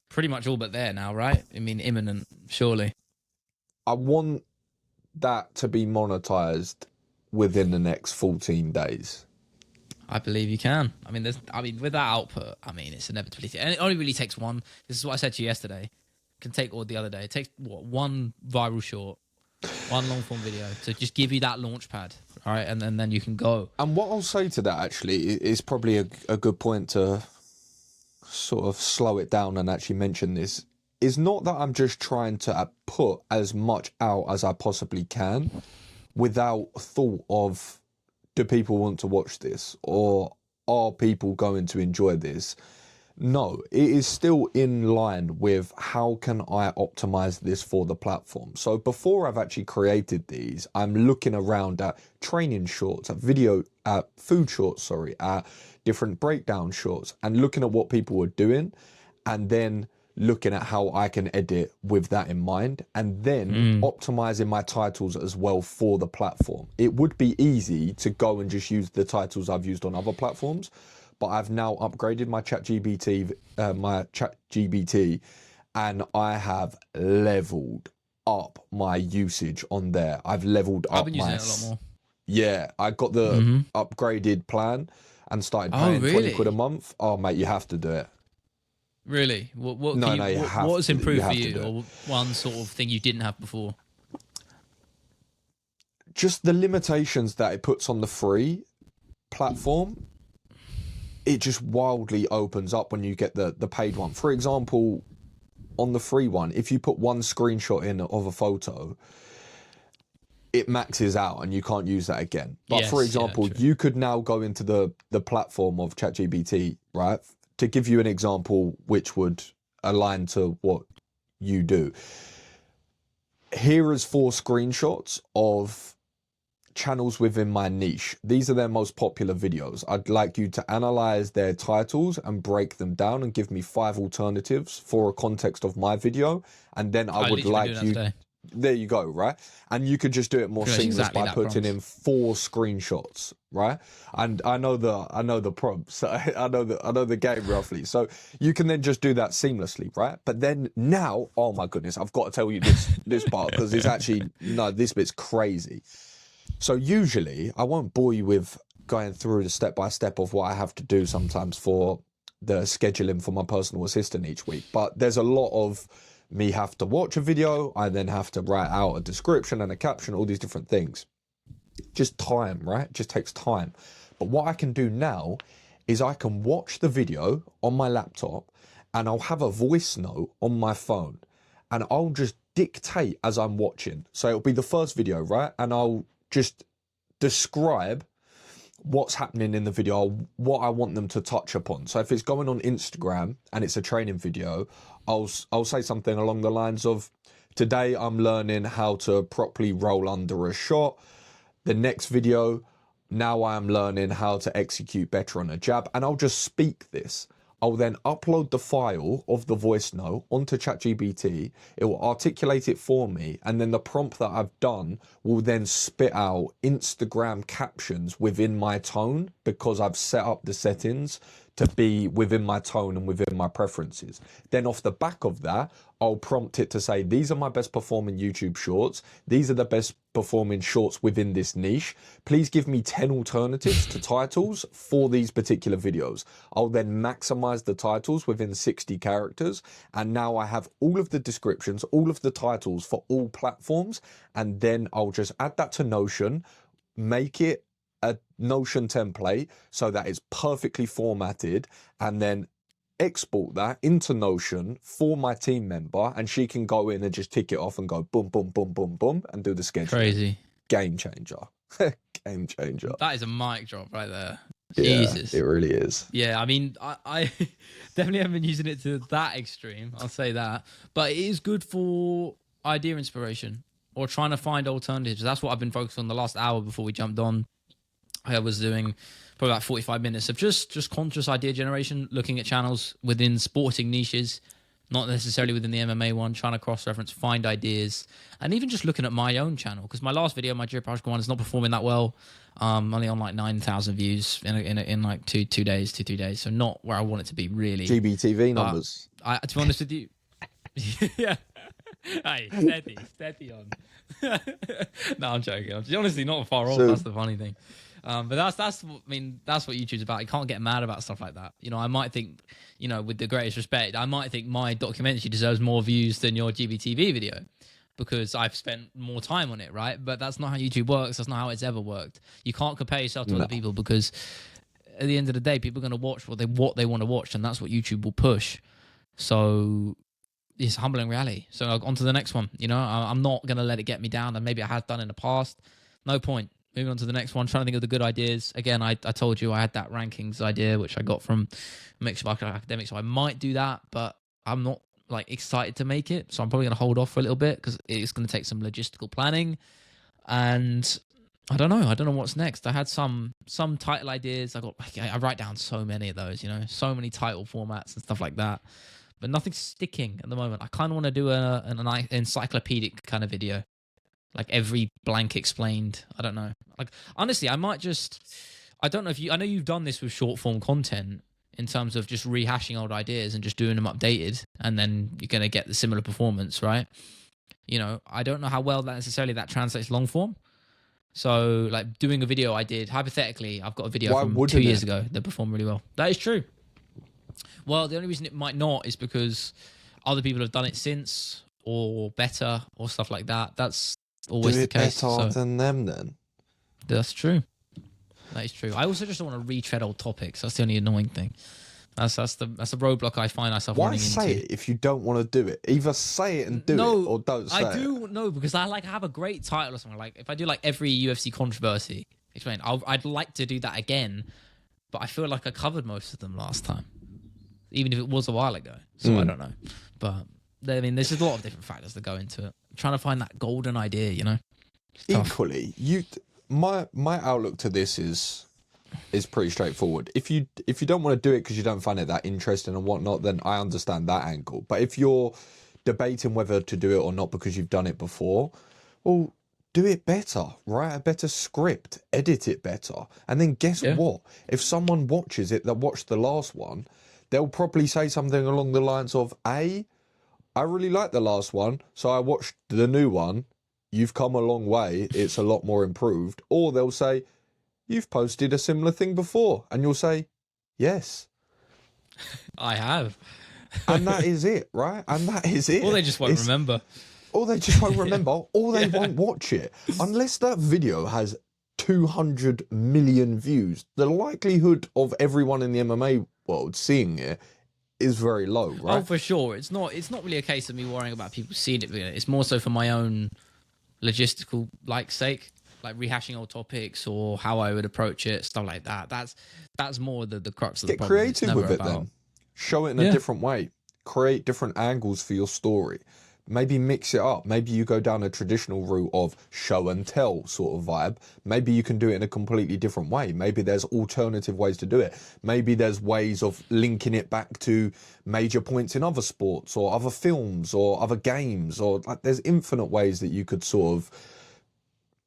pretty much all but there now, right? I mean, imminent, surely. I want that to be monetized within the next 14 days. I believe you can. I mean, with that output, I mean, it's inevitability. And it only really takes one. This is what I said to you yesterday. It can take all the other day. It takes, one viral short, one long form video to just give you that launch pad, all right? And then you can go. And what I'll say to that, actually, is probably a good point to sort of slow it down and actually mention this, is not that I'm just trying to put as much out as I possibly can without thought of, do people want to watch this? Or are people going to enjoy this? No, it is still in line with how can I optimize this for the platform. So before I've actually created these, I'm looking around at training shorts, at food shorts, at different breakdown shorts, and looking at what people are doing, and then looking at how I can edit with that in mind, and then optimizing my titles as well for the platform. It would be easy to go and just use the titles I've used on other platforms, but I've now upgraded my ChatGPT, and I have leveled up my usage on there. I've leveled up. I've been using it a lot more. Yeah, I got the upgraded plan and started paying 20 quid a month. Oh, mate, you have to do it. Really? What has improved for you, or one sort of thing you didn't have before? Just the limitations that it puts on the free platform. It just wildly opens up when you get the paid one. For example, on the free one, if you put one screenshot in of a photo, it maxes out and you can't use that again. But yes, for example, you could now go into the platform of ChatGPT, right? To give you an example which would align to what you do. Here is 4 screenshots of channels within my niche. These are their most popular videos. I'd like you to analyze their titles and break them down and give me 5 alternatives for a context of my video. And then I would like you... There you go, right? And you could just do it more seamless by putting in 4 screenshots, right? And I know the prompts. I know the game roughly. So you can then just do that seamlessly, right? But then now, oh my goodness, I've got to tell you this part, because it's actually this bit's crazy. So usually, I won't bore you with going through the step-by-step of what I have to do sometimes for the scheduling for my personal assistant each week. But there's a lot of me have to watch a video, I then have to write out a description and a caption, all these different things. Just time, right? It just takes time. But what I can do now is I can watch the video on my laptop, and I'll have a voice note on my phone, and I'll just dictate as I'm watching. So it'll be the first video, right? And I'll just describe what's happening in the video, what I want them to touch upon. So if it's going on Instagram and it's a training video, I'll say something along the lines of, today I'm learning how to properly roll under a shot. The next video, now I'm learning how to execute better on a jab. And I'll just speak this. I'll then upload the file of the voice note onto ChatGPT. It will articulate it for me, and then the prompt that I've done will then spit out Instagram captions within my tone, because I've set up the settings to be within my tone and within my preferences. Then off the back of that, I'll prompt it to say, these are my best performing YouTube shorts. These are the best performing shorts within this niche. Please give me 10 alternatives to titles for these particular videos. I'll then maximize the titles within 60 characters. And now I have all of the descriptions, all of the titles for all platforms. And then I'll just add that to Notion, make it a Notion template so that it's perfectly formatted, and then export that into Notion for my team member, and she can go in and just tick it off and go boom, boom, boom, boom, boom, and do the schedule. Crazy. Game changer. Game changer. That is a mic drop right there. Yeah, Jesus. It really is. Yeah, I mean, I definitely haven't been using it to that extreme, I'll say that. But it is good for idea inspiration or trying to find alternatives. That's what I've been focused on the last hour before we jumped on. I was doing probably about 45 minutes of just conscious idea generation, looking at channels within sporting niches, not necessarily within the MMA one, trying to cross-reference, find ideas, and even just looking at my own channel. Because my last video, my Drip one, is not performing that well. Only on like 9,000 views in like two, 3 days. So not where I want it to be, really. GBTV numbers. To be honest with you, yeah. Hey, steady on. No, I'm joking. I'm honestly not far off. That's the funny thing. But that's what YouTube's about. You can't get mad about stuff like that. You know, I might think, you know, with the greatest respect, I might think my documentary deserves more views than your GBTV video because I've spent more time on it, right? But that's not how YouTube works. That's not how it's ever worked. You can't compare yourself to other people because at the end of the day, people are going to watch what they want to watch, and that's what YouTube will push. So it's humbling reality. So on to the next one. You know, I'm not going to let it get me down, and maybe I have done in the past. No point. moving on to the next one. Trying to think of the good ideas. Again, I told you I had that rankings idea, which I got from Mixed Market Academics. So I might do that, but I'm not like excited to make it. So I'm probably going to hold off for a little bit because it's going to take some logistical planning. And I don't know what's next. I had some title ideas. I write down so many of those, so many title formats and stuff like that. But nothing's sticking at the moment. I kind of want to do an encyclopedic kind of video. Like every blank explained. I don't know. Like honestly, I might just. I don't know if I know you've done this with short form content in terms of just rehashing old ideas and just doing them updated, and then you're gonna get the similar performance, right? I don't know how well that translates long form. So like doing a video I did hypothetically, I've got a video from 2 years ago that performed really well. That is true. Well, the only reason it might not is because other people have done it since or better or stuff like that. That's always the case. Do it better than them then. That's true. That is true. I also just don't want to retread old topics. That's the only annoying thing. That's the roadblock I find myself running into. Why say it if you don't want to do it? Either say it and do it, or don't say it. I do know because I have a great title or something. Like if I do like every UFC controversy, I'd like to do that again, but I feel like I covered most of them last time, even if it was a while ago. So I don't know, but there's just a lot of different factors that go into it. I'm trying to find that golden idea, Equally, my outlook to this is pretty straightforward. If you don't want to do it because you don't find it that interesting and whatnot, then I understand that angle. But if you're debating whether to do it or not because you've done it before, well, do it better, write a better script, edit it better, and then guess what? If someone watches it that watched the last one, they'll probably say something along the lines of, I really like the last one, so I watched the new one. You've come a long way. It's a lot more improved. Or they'll say, you've posted a similar thing before. And you'll say, yes. I have. And that is it, right? And that is it. Or they just won't remember. Or they just won't remember. Or they won't watch it. Unless that video has 200 million views, the likelihood of everyone in the MMA world seeing it is very low, right? Oh, for sure. It's not really a case of me worrying about people seeing it. It's more so for my own logistical sake, like rehashing old topics or how I would approach it, stuff like that. That's more the crux of the problem. Get creative with it then. Show it in a different way. Create different angles for your story. Maybe mix it up. Maybe you go down a traditional route of show and tell sort of vibe. Maybe you can do it in a completely different way. Maybe there's alternative ways to do it. Maybe there's ways of linking it back to major points in other sports or other films or other games, or there's infinite ways that you could sort of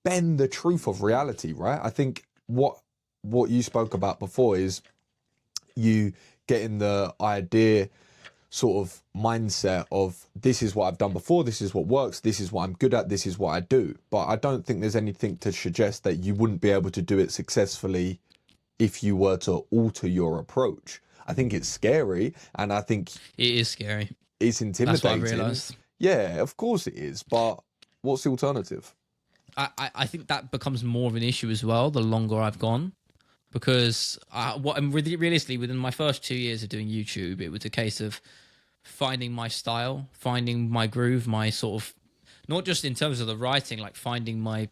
bend the truth of reality, right? I think what you spoke about before is you getting the idea sort of mindset of this is what I've done before, this is what works, this is what I'm good at, this is what I do. But I don't think there's anything to suggest that you wouldn't be able to do it successfully if you were to alter your approach. I think it's scary, and I think it is scary. It's intimidating. That's what I realised. Yeah, of course it is. But what's the alternative? I think that becomes more of an issue as well the longer I've gone. Because realistically, within my first 2 years of doing YouTube, it was a case of finding my style, finding my groove, my sort of, not just in terms of the writing, like finding my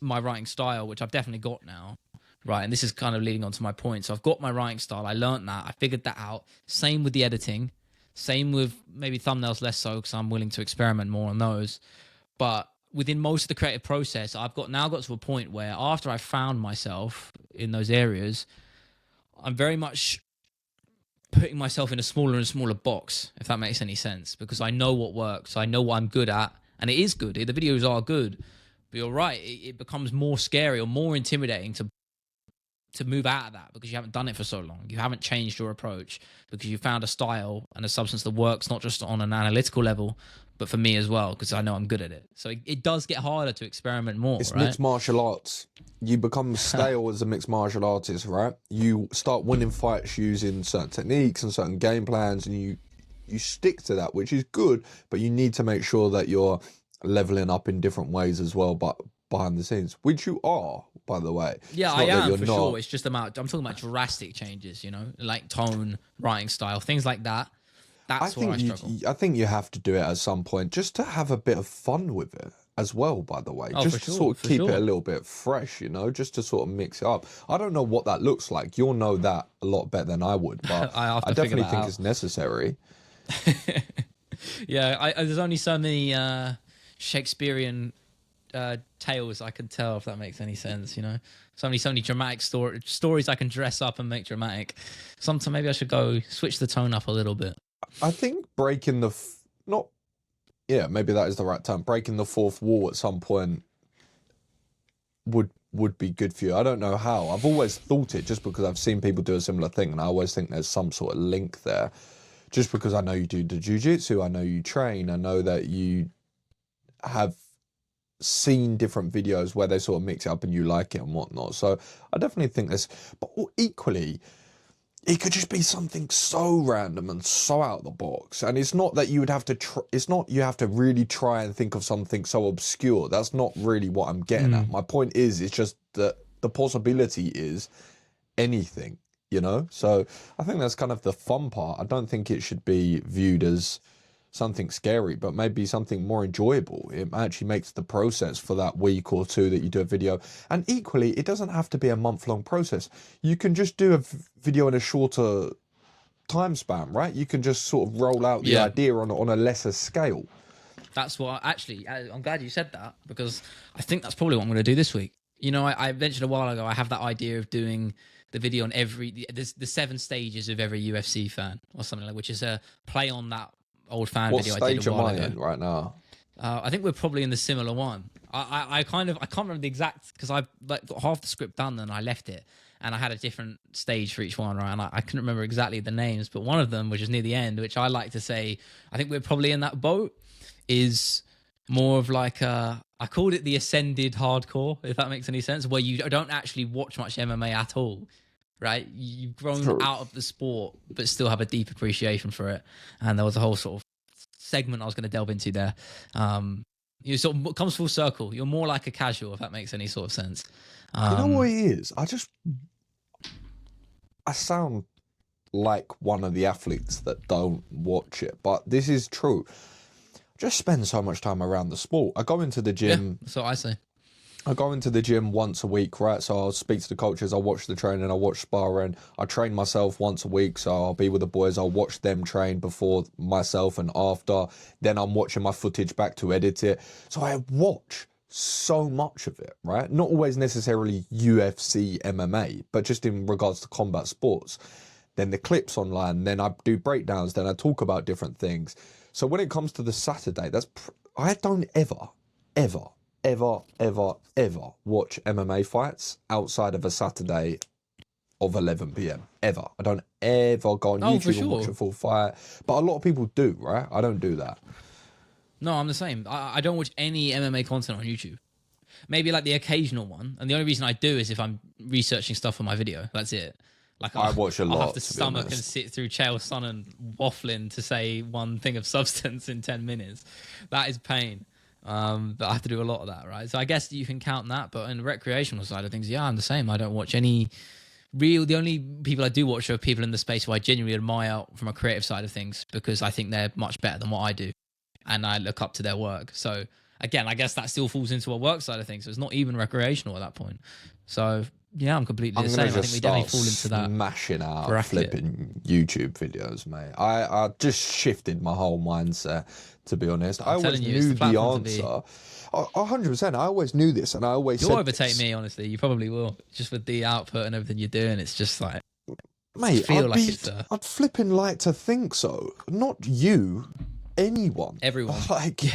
writing style, which I've definitely got now, right? And this is kind of leading on to my point. So I've got my writing style. I learned that. I figured that out. Same with the editing. Same with maybe thumbnails less so because I'm willing to experiment more on those. But within most of the creative process, I've now got to a point where after I found myself in those areas, I'm very much putting myself in a smaller and smaller box, if that makes any sense, because I know what works. I know what I'm good at, and it is good. The videos are good, but you're right. It becomes more scary or more intimidating to move out of that because you haven't done it for so long. You haven't changed your approach because you found a style and a substance that works not just on an analytical level, but for me as well, because I know I'm good at it. So it does get harder to experiment more. It's right? Mixed martial arts. You become stale as a mixed martial artist, right? You start winning fights using certain techniques and certain game plans, and you stick to that, which is good, but you need to make sure that you're leveling up in different ways as well, but behind the scenes, which you are, by the way. Yeah, I am for sure. It's just I'm talking about drastic changes, like tone, writing style, things like that. That's where I struggle. I think you have to do it at some point just to have a bit of fun with it. as well, by the way, Oh, just for to sure, sort of for keep it a sure. little bit fresh, just to sort of mix it up. I don't know what that looks like. You'll know that a lot better than I would, but I have I to figure definitely that think out. it's necessary. Yeah, there's only so many Shakespearean tales I can tell, if that makes any sense. So many dramatic stories I can dress up and make dramatic. Sometimes maybe I should go switch the tone up a little bit. I think breaking not, yeah, maybe that is the right term. Breaking the fourth wall at some point would be good for you. I don't know how. I've always thought it just because I've seen people do a similar thing, and I always think there's some sort of link there. Just because I know you do the jiu-jitsu, I know you train, I know that you have seen different videos where they sort of mix it up and you like it and whatnot. So I definitely think this, but equally, it could just be something so random and so out of the box. And it's not that you would have to, it's not you have to really try and think of something so obscure. That's not really what I'm getting at. My point is, it's just that the possibility is anything, So I think that's kind of the fun part. I don't think it should be viewed as something scary, but maybe something more enjoyable. It actually makes the process for that week or two that you do a video. And equally, it doesn't have to be a month-long process. You can just do a video in a shorter time span, right? You can just sort of roll out the idea on a lesser scale. That's what I'm glad you said that, because I think that's probably what I'm going to do this week. I mentioned a while ago, I have that idea of doing the video on the 7 stages of every UFC fan or something like, which is a play on that old fan video I did a while ago. What stage am I in right now? I think we're probably in the similar one. I can't remember the exact, because I got half the script done and I left it, and I had a different stage for each one, right? And I couldn't remember exactly the names, but one of them, which is near the end, which I like to say, I think we're probably in that boat, is more of like I called it the ascended hardcore, if that makes any sense, where you don't actually watch much MMA at all, right? You've grown out of the sport, but still have a deep appreciation for it. And there was a whole sort of segment I was going to delve into there. You sort of comes full circle. You're more like a casual, if that makes any sort of sense. You know what it is? I sound like one of the athletes that don't watch it, but this is true. Just spend so much time around the sport. I go into the gym. Yeah, that's what I say. I go into the gym once a week, right? So I'll speak to the coaches, I'll watch the training, I'll watch sparring. I train myself once a week, so I'll be with the boys, I'll watch them train before myself and after. Then I'm watching my footage back to edit it. So I watch so much of it, right? Not always necessarily UFC, MMA, but just in regards to combat sports. Then the clips online, then I do breakdowns, then I talk about different things. So when it comes to the Saturday, I don't ever watch MMA fights outside of a Saturday of 11 p.m. Ever. I don't ever go on YouTube and watch a full fight. But a lot of people do, right? I don't do that. No, I'm the same. I don't watch any MMA content on YouTube. Maybe like the occasional one. And the only reason I do is if I'm researching stuff for my video. That's it. Like I watch a lot. I'll have to stomach and sit through Chael Sonnen waffling to say one thing of substance in 10 minutes. That is pain. But I have to do a lot of that, right? So I guess you can count that. But in the recreational side of things, yeah, I'm the same. I don't watch any the only people I do watch are people in the space who I genuinely admire from a creative side of things, because I think they're much better than what I do. And I look up to their work. So again, I guess that still falls into a work side of things. So it's not even recreational at that point. So yeah, I'm completely the same. I think we definitely fall into that. Smashing out flipping YouTube videos, mate. I just shifted my whole mindset, to be honest. I always knew the answer. 100%. I always knew this, and I always You'll overtake me, honestly. You probably will. Just with the output and everything you're doing, it's just like, mate, I'd flipping like to think so. Not you. Anyone. Everyone.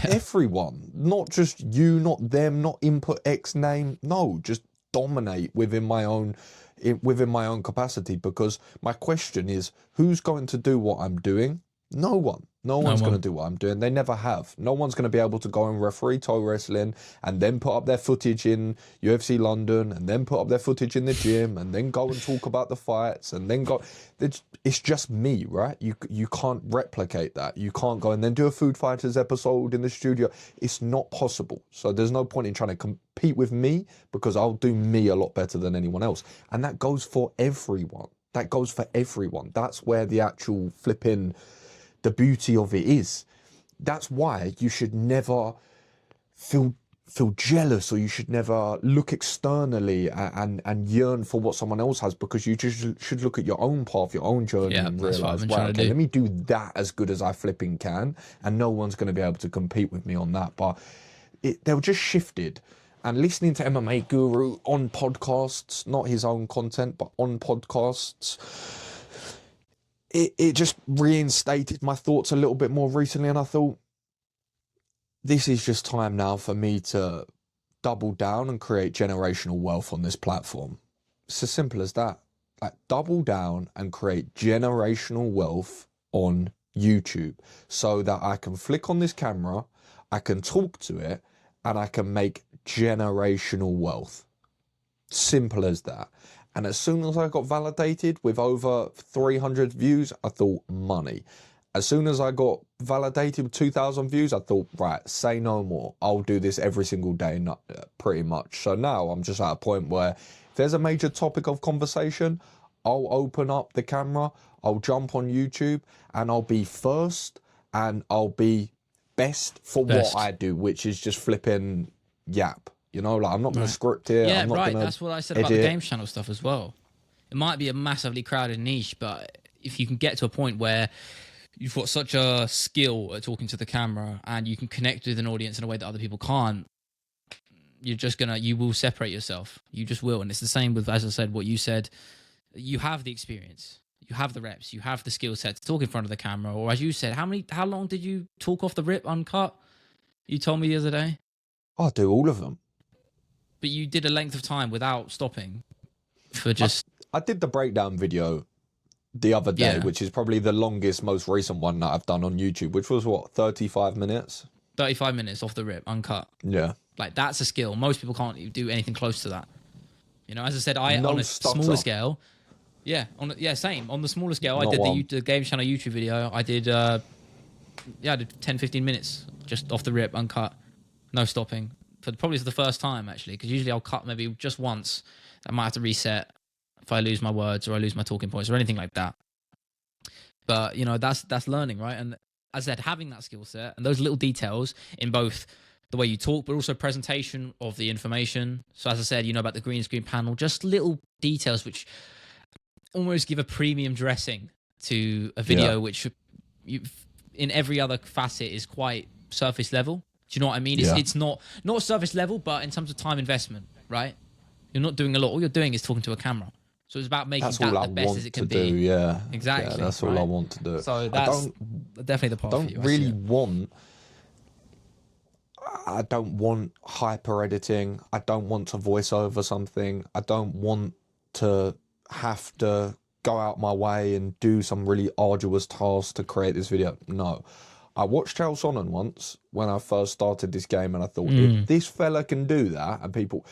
Everyone. Not just you, not them, not input X name. No, just dominate within my own capacity, because my question is, who's going to do what I'm doing? No one. No one's going to do what I'm doing. They never have. No one's going to be able to go and referee toe wrestling and then put up their footage in UFC London and then put up their footage in the gym and then go and talk about the fights and then go. It's just me, right? You can't replicate that. You can't go and then do a Food Fighters episode in the studio. It's not possible. So there's no point in trying to compete with me, because I'll do me a lot better than anyone else. And that goes for everyone. That's where the actual flipping... the beauty of it is. That's why you should never feel feel jealous, or you should never look externally and yearn for what someone else has, because you just should look at your own path, your own journey, Yeah, and that's what I've realize, been right, trying to okay, do. let me do that as good as I flipping can, and no one's going to be able to compete with me on that. But they were just shifted. And listening to MMA Guru on podcasts, not his own content, but on podcasts, it just reinstated my thoughts a little bit more recently. And I thought, this is just time now for me to double down and create generational wealth on this platform. It's as simple as that. Like, double down and create generational wealth on YouTube, so that I can flick on this camera, I can talk to it, and I can make generational wealth. Simple as that. And as soon as I got validated with over 300 views, I thought, money. As soon as I got validated with 2,000 views, I thought, right, say no more. I'll do this every single day, pretty much. So now I'm just at a point where if there's a major topic of conversation, I'll open up the camera, I'll jump on YouTube, and I'll be first, and I'll be best for what I do, which is just flipping yap. You know, like, I'm not going to script it. Yeah, I'm not right. gonna That's what I said edit. about the Games Channel stuff as well. It might be a massively crowded niche, but if you can get to a point where you've got such a skill at talking to the camera and you can connect with an audience in a way that other people can't, you will separate yourself. You just will. And it's the same with, as I said, what you said. You have the experience, you have the reps, you have the skill set to talk in front of the camera. Or as you said, how long did you talk off the rip uncut? You told me the other day. I do all of them. But you did a length of time without stopping for just... I did the breakdown video the other day, which is probably the longest, most recent one that I've done on YouTube, which was, what, 35 minutes? 35 minutes off the rip, uncut. Yeah. Like, that's a skill. Most people can't do anything close to that. You know, as I said, on a stutter. smaller scale... same. On the smaller scale, I did the Games Channel YouTube video. I did, I did 10, 15 minutes just off the rip, uncut, no stopping. Probably for the first time, actually, because usually I'll cut maybe just once. I might have to reset if I lose my words or I lose my talking points or anything like that. But, you know, that's learning, right? And as I said, having that skill set and those little details in both the way you talk, but also presentation of the information. So as I said, you know, about the green screen panel, just little details which almost give a premium dressing to a video, which in every other facet is quite surface level. Do you know what I mean? It's not surface level, but in terms of time investment, right? You're not doing a lot. All you're doing is talking to a camera. So it's about making that the best as it can be. Yeah, exactly. Yeah, that's all I want to do. So that's definitely the path for you. I don't want hyper editing. I don't want to voice over something. I don't want to have to go out my way and do some really arduous task to create this video. No. I watched Chael Sonnen once when I first started this game, and I thought, if this fella can do that, and people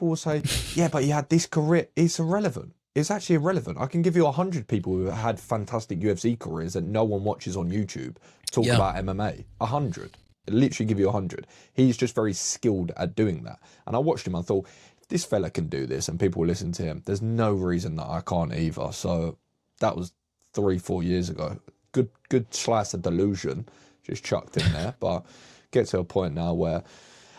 will say, yeah, but he had this career. It's irrelevant. It's actually irrelevant. I can give you 100 people who had fantastic UFC careers that no one watches on YouTube talk about MMA. 100. It'll literally give you 100. He's just very skilled at doing that. And I watched him, I thought, if this fella can do this and people listen to him, there's no reason that I can't either. So that was 3-4 years ago. Good slice of delusion just chucked in there, but get to a point now where,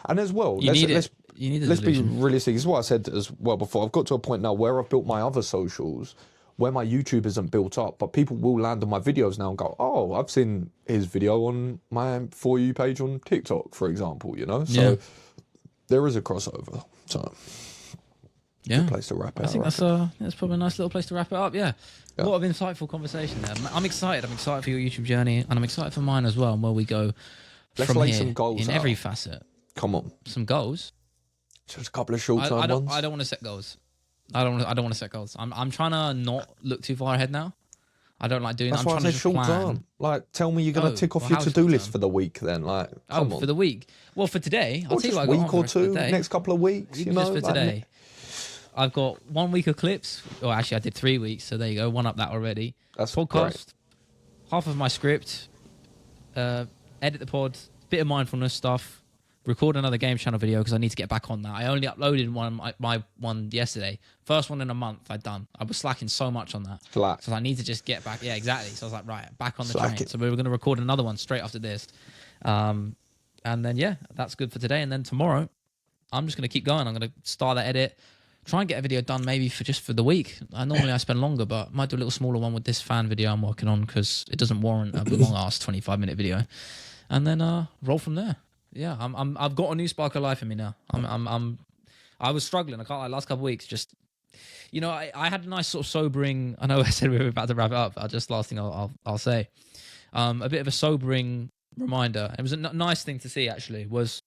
and as well, let's be realistic. This is what I said as well before. I've got to a point now where I've built my other socials, where my YouTube isn't built up, but people will land on my videos now and go, oh, I've seen his video on my For You page on TikTok, for example, you know? So there is a crossover. So good place to wrap it up. I think that's probably a nice little place to wrap it up, yeah. What an insightful conversation there. I'm excited. I'm excited for your YouTube journey, and I'm excited for mine as well, and where we go from here some goals in every facet. Come on. Some goals? Just a couple of short-term ones? I don't want to set goals. I don't want to set goals. I'm trying to not look too far ahead now. I don't like doing that. That's why I said short term. Like, tell me you're going to tick off your to-do list for the week then. Like, come on. For the week? Well, for today, I'll tell you what I got on for week or two, next couple of weeks, you know? Just for today. I've got 1 week of clips. Oh, actually, I did 3 weeks, so there you go. One up that already. That's podcast, great. Half of my script, edit the pod, bit of mindfulness stuff, record another Games Channel video because I need to get back on that. I only uploaded my one yesterday. First one in a month I'd done. I was slacking so much on that. Slack. So I need to just get back. Yeah, exactly. So I was like, right, back on the train. So we were going to record another one straight after this. And then, yeah, that's good for today. And then tomorrow, I'm just going to keep going. I'm going to start that edit, try and get a video done maybe for the week. Normally I spend longer, but I might do a little smaller one with this fan video I'm working on because it doesn't warrant a long-ass 25-minute video. And then roll from there. Yeah, I've got a new spark of life in me now. I was struggling. I can't lie. Last couple of weeks, just I had a nice sort of sobering. I know I said we were about to wrap it up. Just last thing I'll say, a bit of a sobering reminder. It was a nice thing to see. Actually, was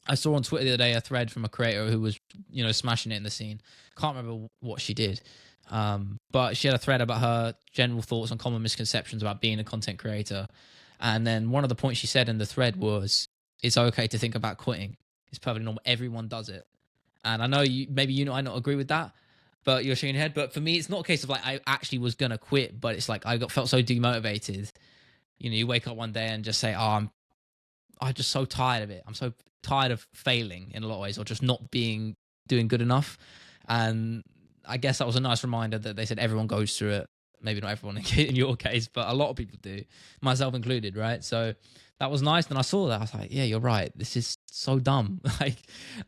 I saw on Twitter the other day a thread from a creator who was smashing it in the scene. Can't remember what she did, but she had a thread about her general thoughts on common misconceptions about being a content creator. And then one of the points she said in the thread was, it's okay to think about quitting. It's perfectly normal. Everyone does it. And I know maybe you might not agree with that, but you're shaking your head. But for me, it's not a case of like I actually was going to quit, but it's like felt so demotivated. You wake up one day and just say, I'm just so tired of it. I'm so tired of failing in a lot of ways or just not doing good enough. And I guess that was a nice reminder that they said everyone goes through it. Maybe not everyone in your case, but a lot of people do, myself included, right? So that was nice. And I saw that. I was like, yeah, you're right. This is so dumb. Like,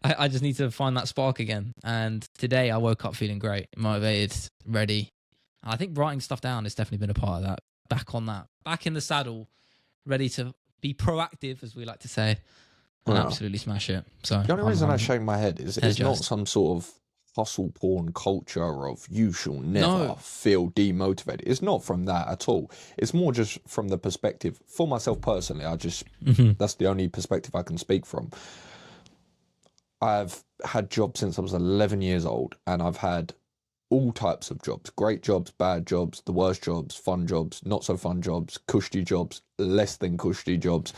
I just need to find that spark again. And today I woke up feeling great, motivated, ready. And I think writing stuff down has definitely been a part of that. Back in the saddle, ready to be proactive, as we like to say, and absolutely smash it. So the only reason I shake my head is it's not some sort of hustle porn culture of you shall never feel demotivated. It's not from that at all. It's more just from the perspective for myself personally. That's the only perspective I can speak from. I've had jobs since I was 11 years old, and I've had all types of jobs: great jobs, bad jobs, the worst jobs, fun jobs, not so fun jobs, cushy jobs, less than cushy jobs,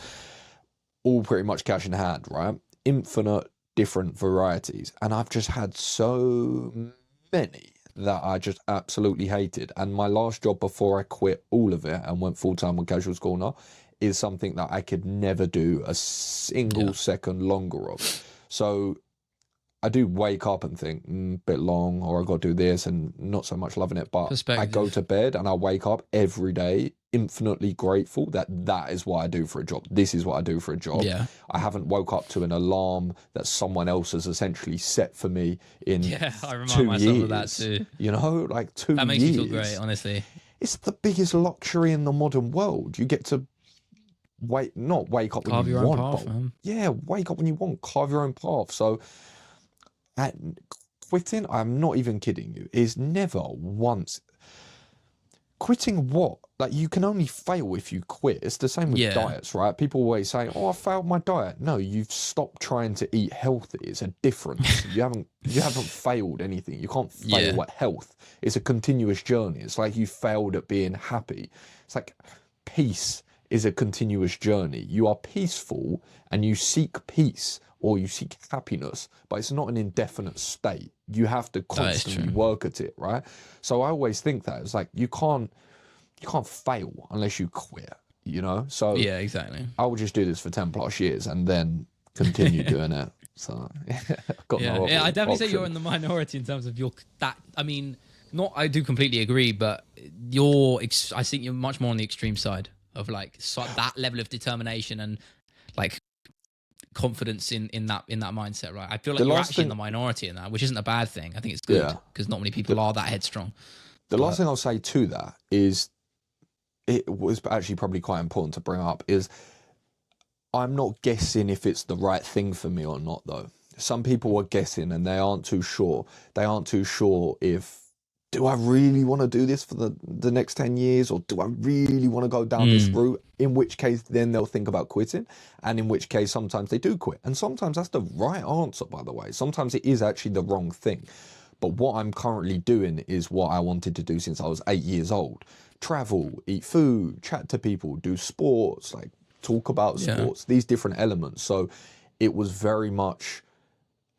all pretty much cash in hand, right? Infinite different varieties, and I've just had so many that I just absolutely hated. And my last job before I quit all of it and went full-time on Casuals Corner is something that I could never do a single second longer of. So I do wake up and think bit long, or I got to do this, and not so much loving it, but I go to bed and I wake up every day infinitely grateful that is what I do for a job. This is what I do for a job. Yeah. I haven't woke up to an alarm that someone else has essentially set for me in 2 years. I remind myself of that too. Like 2 years. That makes you feel great, honestly. It's the biggest luxury in the modern world. You get to not wake up when you want. Carve your own path, man. Wake up when you want. Carve your own path. So quitting, I'm not even kidding you, is never once. Quitting what? Like, you can only fail if you quit. It's the same with diets, right? People always say, I failed my diet. No, you've stopped trying to eat healthy. It's a difference. You haven't failed anything. You can't fail at health. It's a continuous journey. It's like you failed at being happy. It's like peace is a continuous journey. You are peaceful and you seek peace, or you seek happiness, but it's not an indefinite state. You have to constantly work at it, right? So I always think that it's like you can't fail unless you quit, So yeah, exactly. I will just do this for 10 plus years and then continue doing it. So I've got no I definitely option. say you're in the minority in terms of I do completely agree, but I think you're much more on the extreme side of like that level of determination and like confidence in that mindset, right? I feel like you're actually in the minority in that, which isn't a bad thing. I think it's good because not many people are that headstrong. The last thing I'll say to that is, it was actually probably quite important to bring up, is I'm not guessing if it's the right thing for me or not, though. Some people are guessing and they aren't too sure. They aren't too sure if, do I really want to do this for the next 10 years, or do I really want to go down this route? In which case, then they'll think about quitting, and in which case, sometimes they do quit. And sometimes that's the right answer, by the way. Sometimes it is actually the wrong thing. But what I'm currently doing is what I wanted to do since I was 8 years old. Travel, eat food, chat to people, do sports, like talk about sports, these different elements. So it was very much,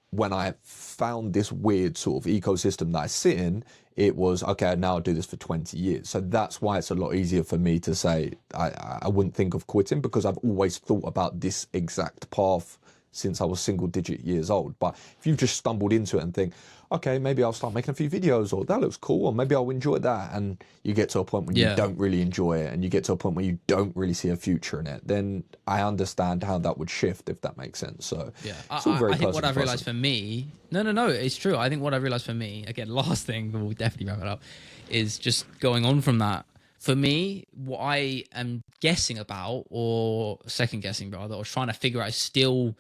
when I found this weird sort of ecosystem that I sit in, it was, okay, now I'll do this for 20 years. So that's why it's a lot easier for me to say I wouldn't think of quitting, because I've always thought about this exact path since I was single digit years old. But if you've just stumbled into it and think, okay, maybe I'll start making a few videos, or that looks cool, or maybe I'll enjoy that, and you get to a point when you don't really enjoy it, and you get to a point where you don't really see a future in it, then I understand how that would shift, if that makes sense. So yeah, it's all very I think what I've person. realized for me, no, it's true. I think what I've realized for me, again, last thing, we'll definitely wrap it up, is just going on from that. For me, what I am guessing about, or second guessing rather, or trying to figure out is still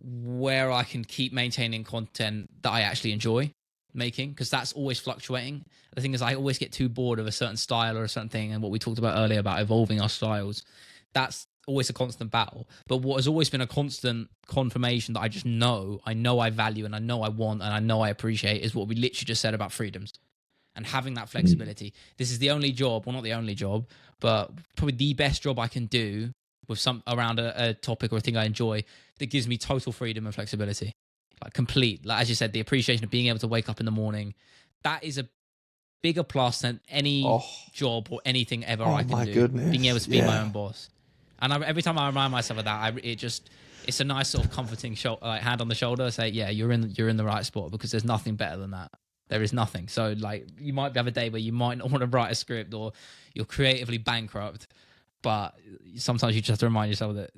where I can keep maintaining content that I actually enjoy making, because that's always fluctuating. The thing is, I always get too bored of a certain style or a certain thing, and what we talked about earlier about evolving our styles, that's always a constant battle. But what has always been a constant confirmation that I know I value, and I know I want, and I know I appreciate, is what we literally just said about freedoms and having that flexibility. This is the only job, well, not the only job, but probably the best job I can do with some around a topic or a thing I enjoy, that gives me total freedom and flexibility, like complete, like as you said, the appreciation of being able to wake up in the morning. That is a bigger plus than any job or anything ever I can do. Goodness. Being able to be my own boss. And every time I remind myself of that, it's a nice sort of comforting hand on the shoulder. Say, yeah, you're in the right spot, because there's nothing better than that. There is nothing. So like, you might have a day where you might not want to write a script, or you're creatively bankrupt, but sometimes you just have to remind yourself that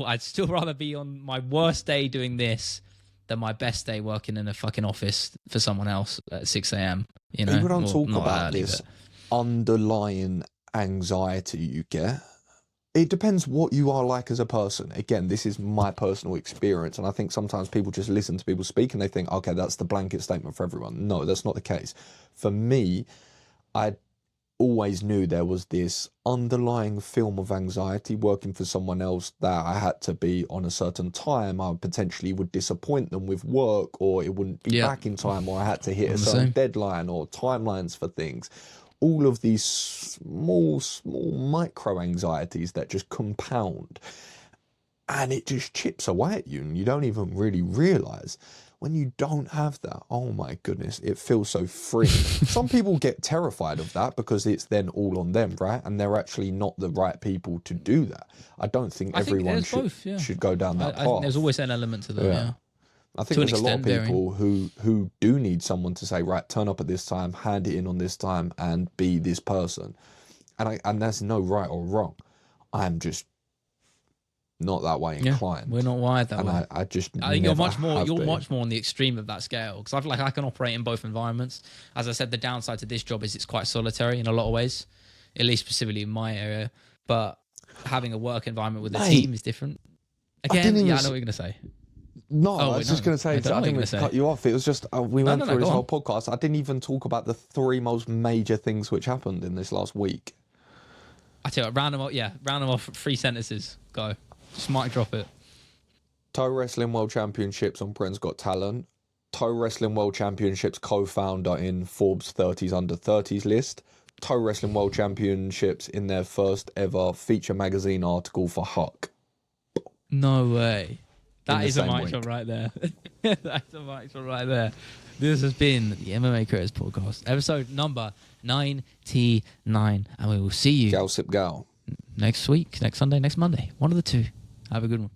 I'd still rather be on my worst day doing this than my best day working in a fucking office for someone else at 6 a.m. You know, people don't talk not about early, this underlying anxiety you get. It depends what you are like as a person. Again, this is my personal experience, and I think sometimes people just listen to people speak and they think, okay, that's the blanket statement for everyone. No, that's not the case. For me, I always knew there was this underlying film of anxiety working for someone else, that I had to be on a certain time. I potentially would disappoint them with work, or it wouldn't be back in time, or I had to hit a certain deadline or timelines for things. All of these small micro anxieties that just compound, and it just chips away at you, and you don't even really realize. When you don't have that, oh my goodness, it feels so free. Some people get terrified of that because it's then all on them, right? And they're actually not the right people to do that. I don't think everyone should go down that path. I think there's always an element to that, yeah. I think there's a lot of people who do need someone to say, right, turn up at this time, hand it in on this time, and be this person. And there's no right or wrong. I'm just not that way inclined. We're not wired that way. I think you're much more on the extreme of that scale, because I feel like I can operate in both environments. As I said, the downside to this job is it's quite solitary in a lot of ways, at least specifically in my area. But having a work environment with a team is different. Again, I know what you're going to say. No, I was just going to say, I didn't mean to cut you off. It was just, we went through this whole podcast. I didn't even talk about the 3 most major things which happened in this last week. I tell you what, round them off 3 sentences. Go. Just mic drop it. Toe Wrestling World Championships on Britain's Got Talent. Toe Wrestling World Championships co-founder in Forbes 30s under 30s list. Toe Wrestling World Championships in their first ever feature magazine article for Huck. No way. That is a mic shot right there. That's a mic shot right there. This has been the MMA Creators Podcast, episode number 99. And we will see you Gal Sip Gal. next week, next Sunday, next Monday. One of the two. Have a good one.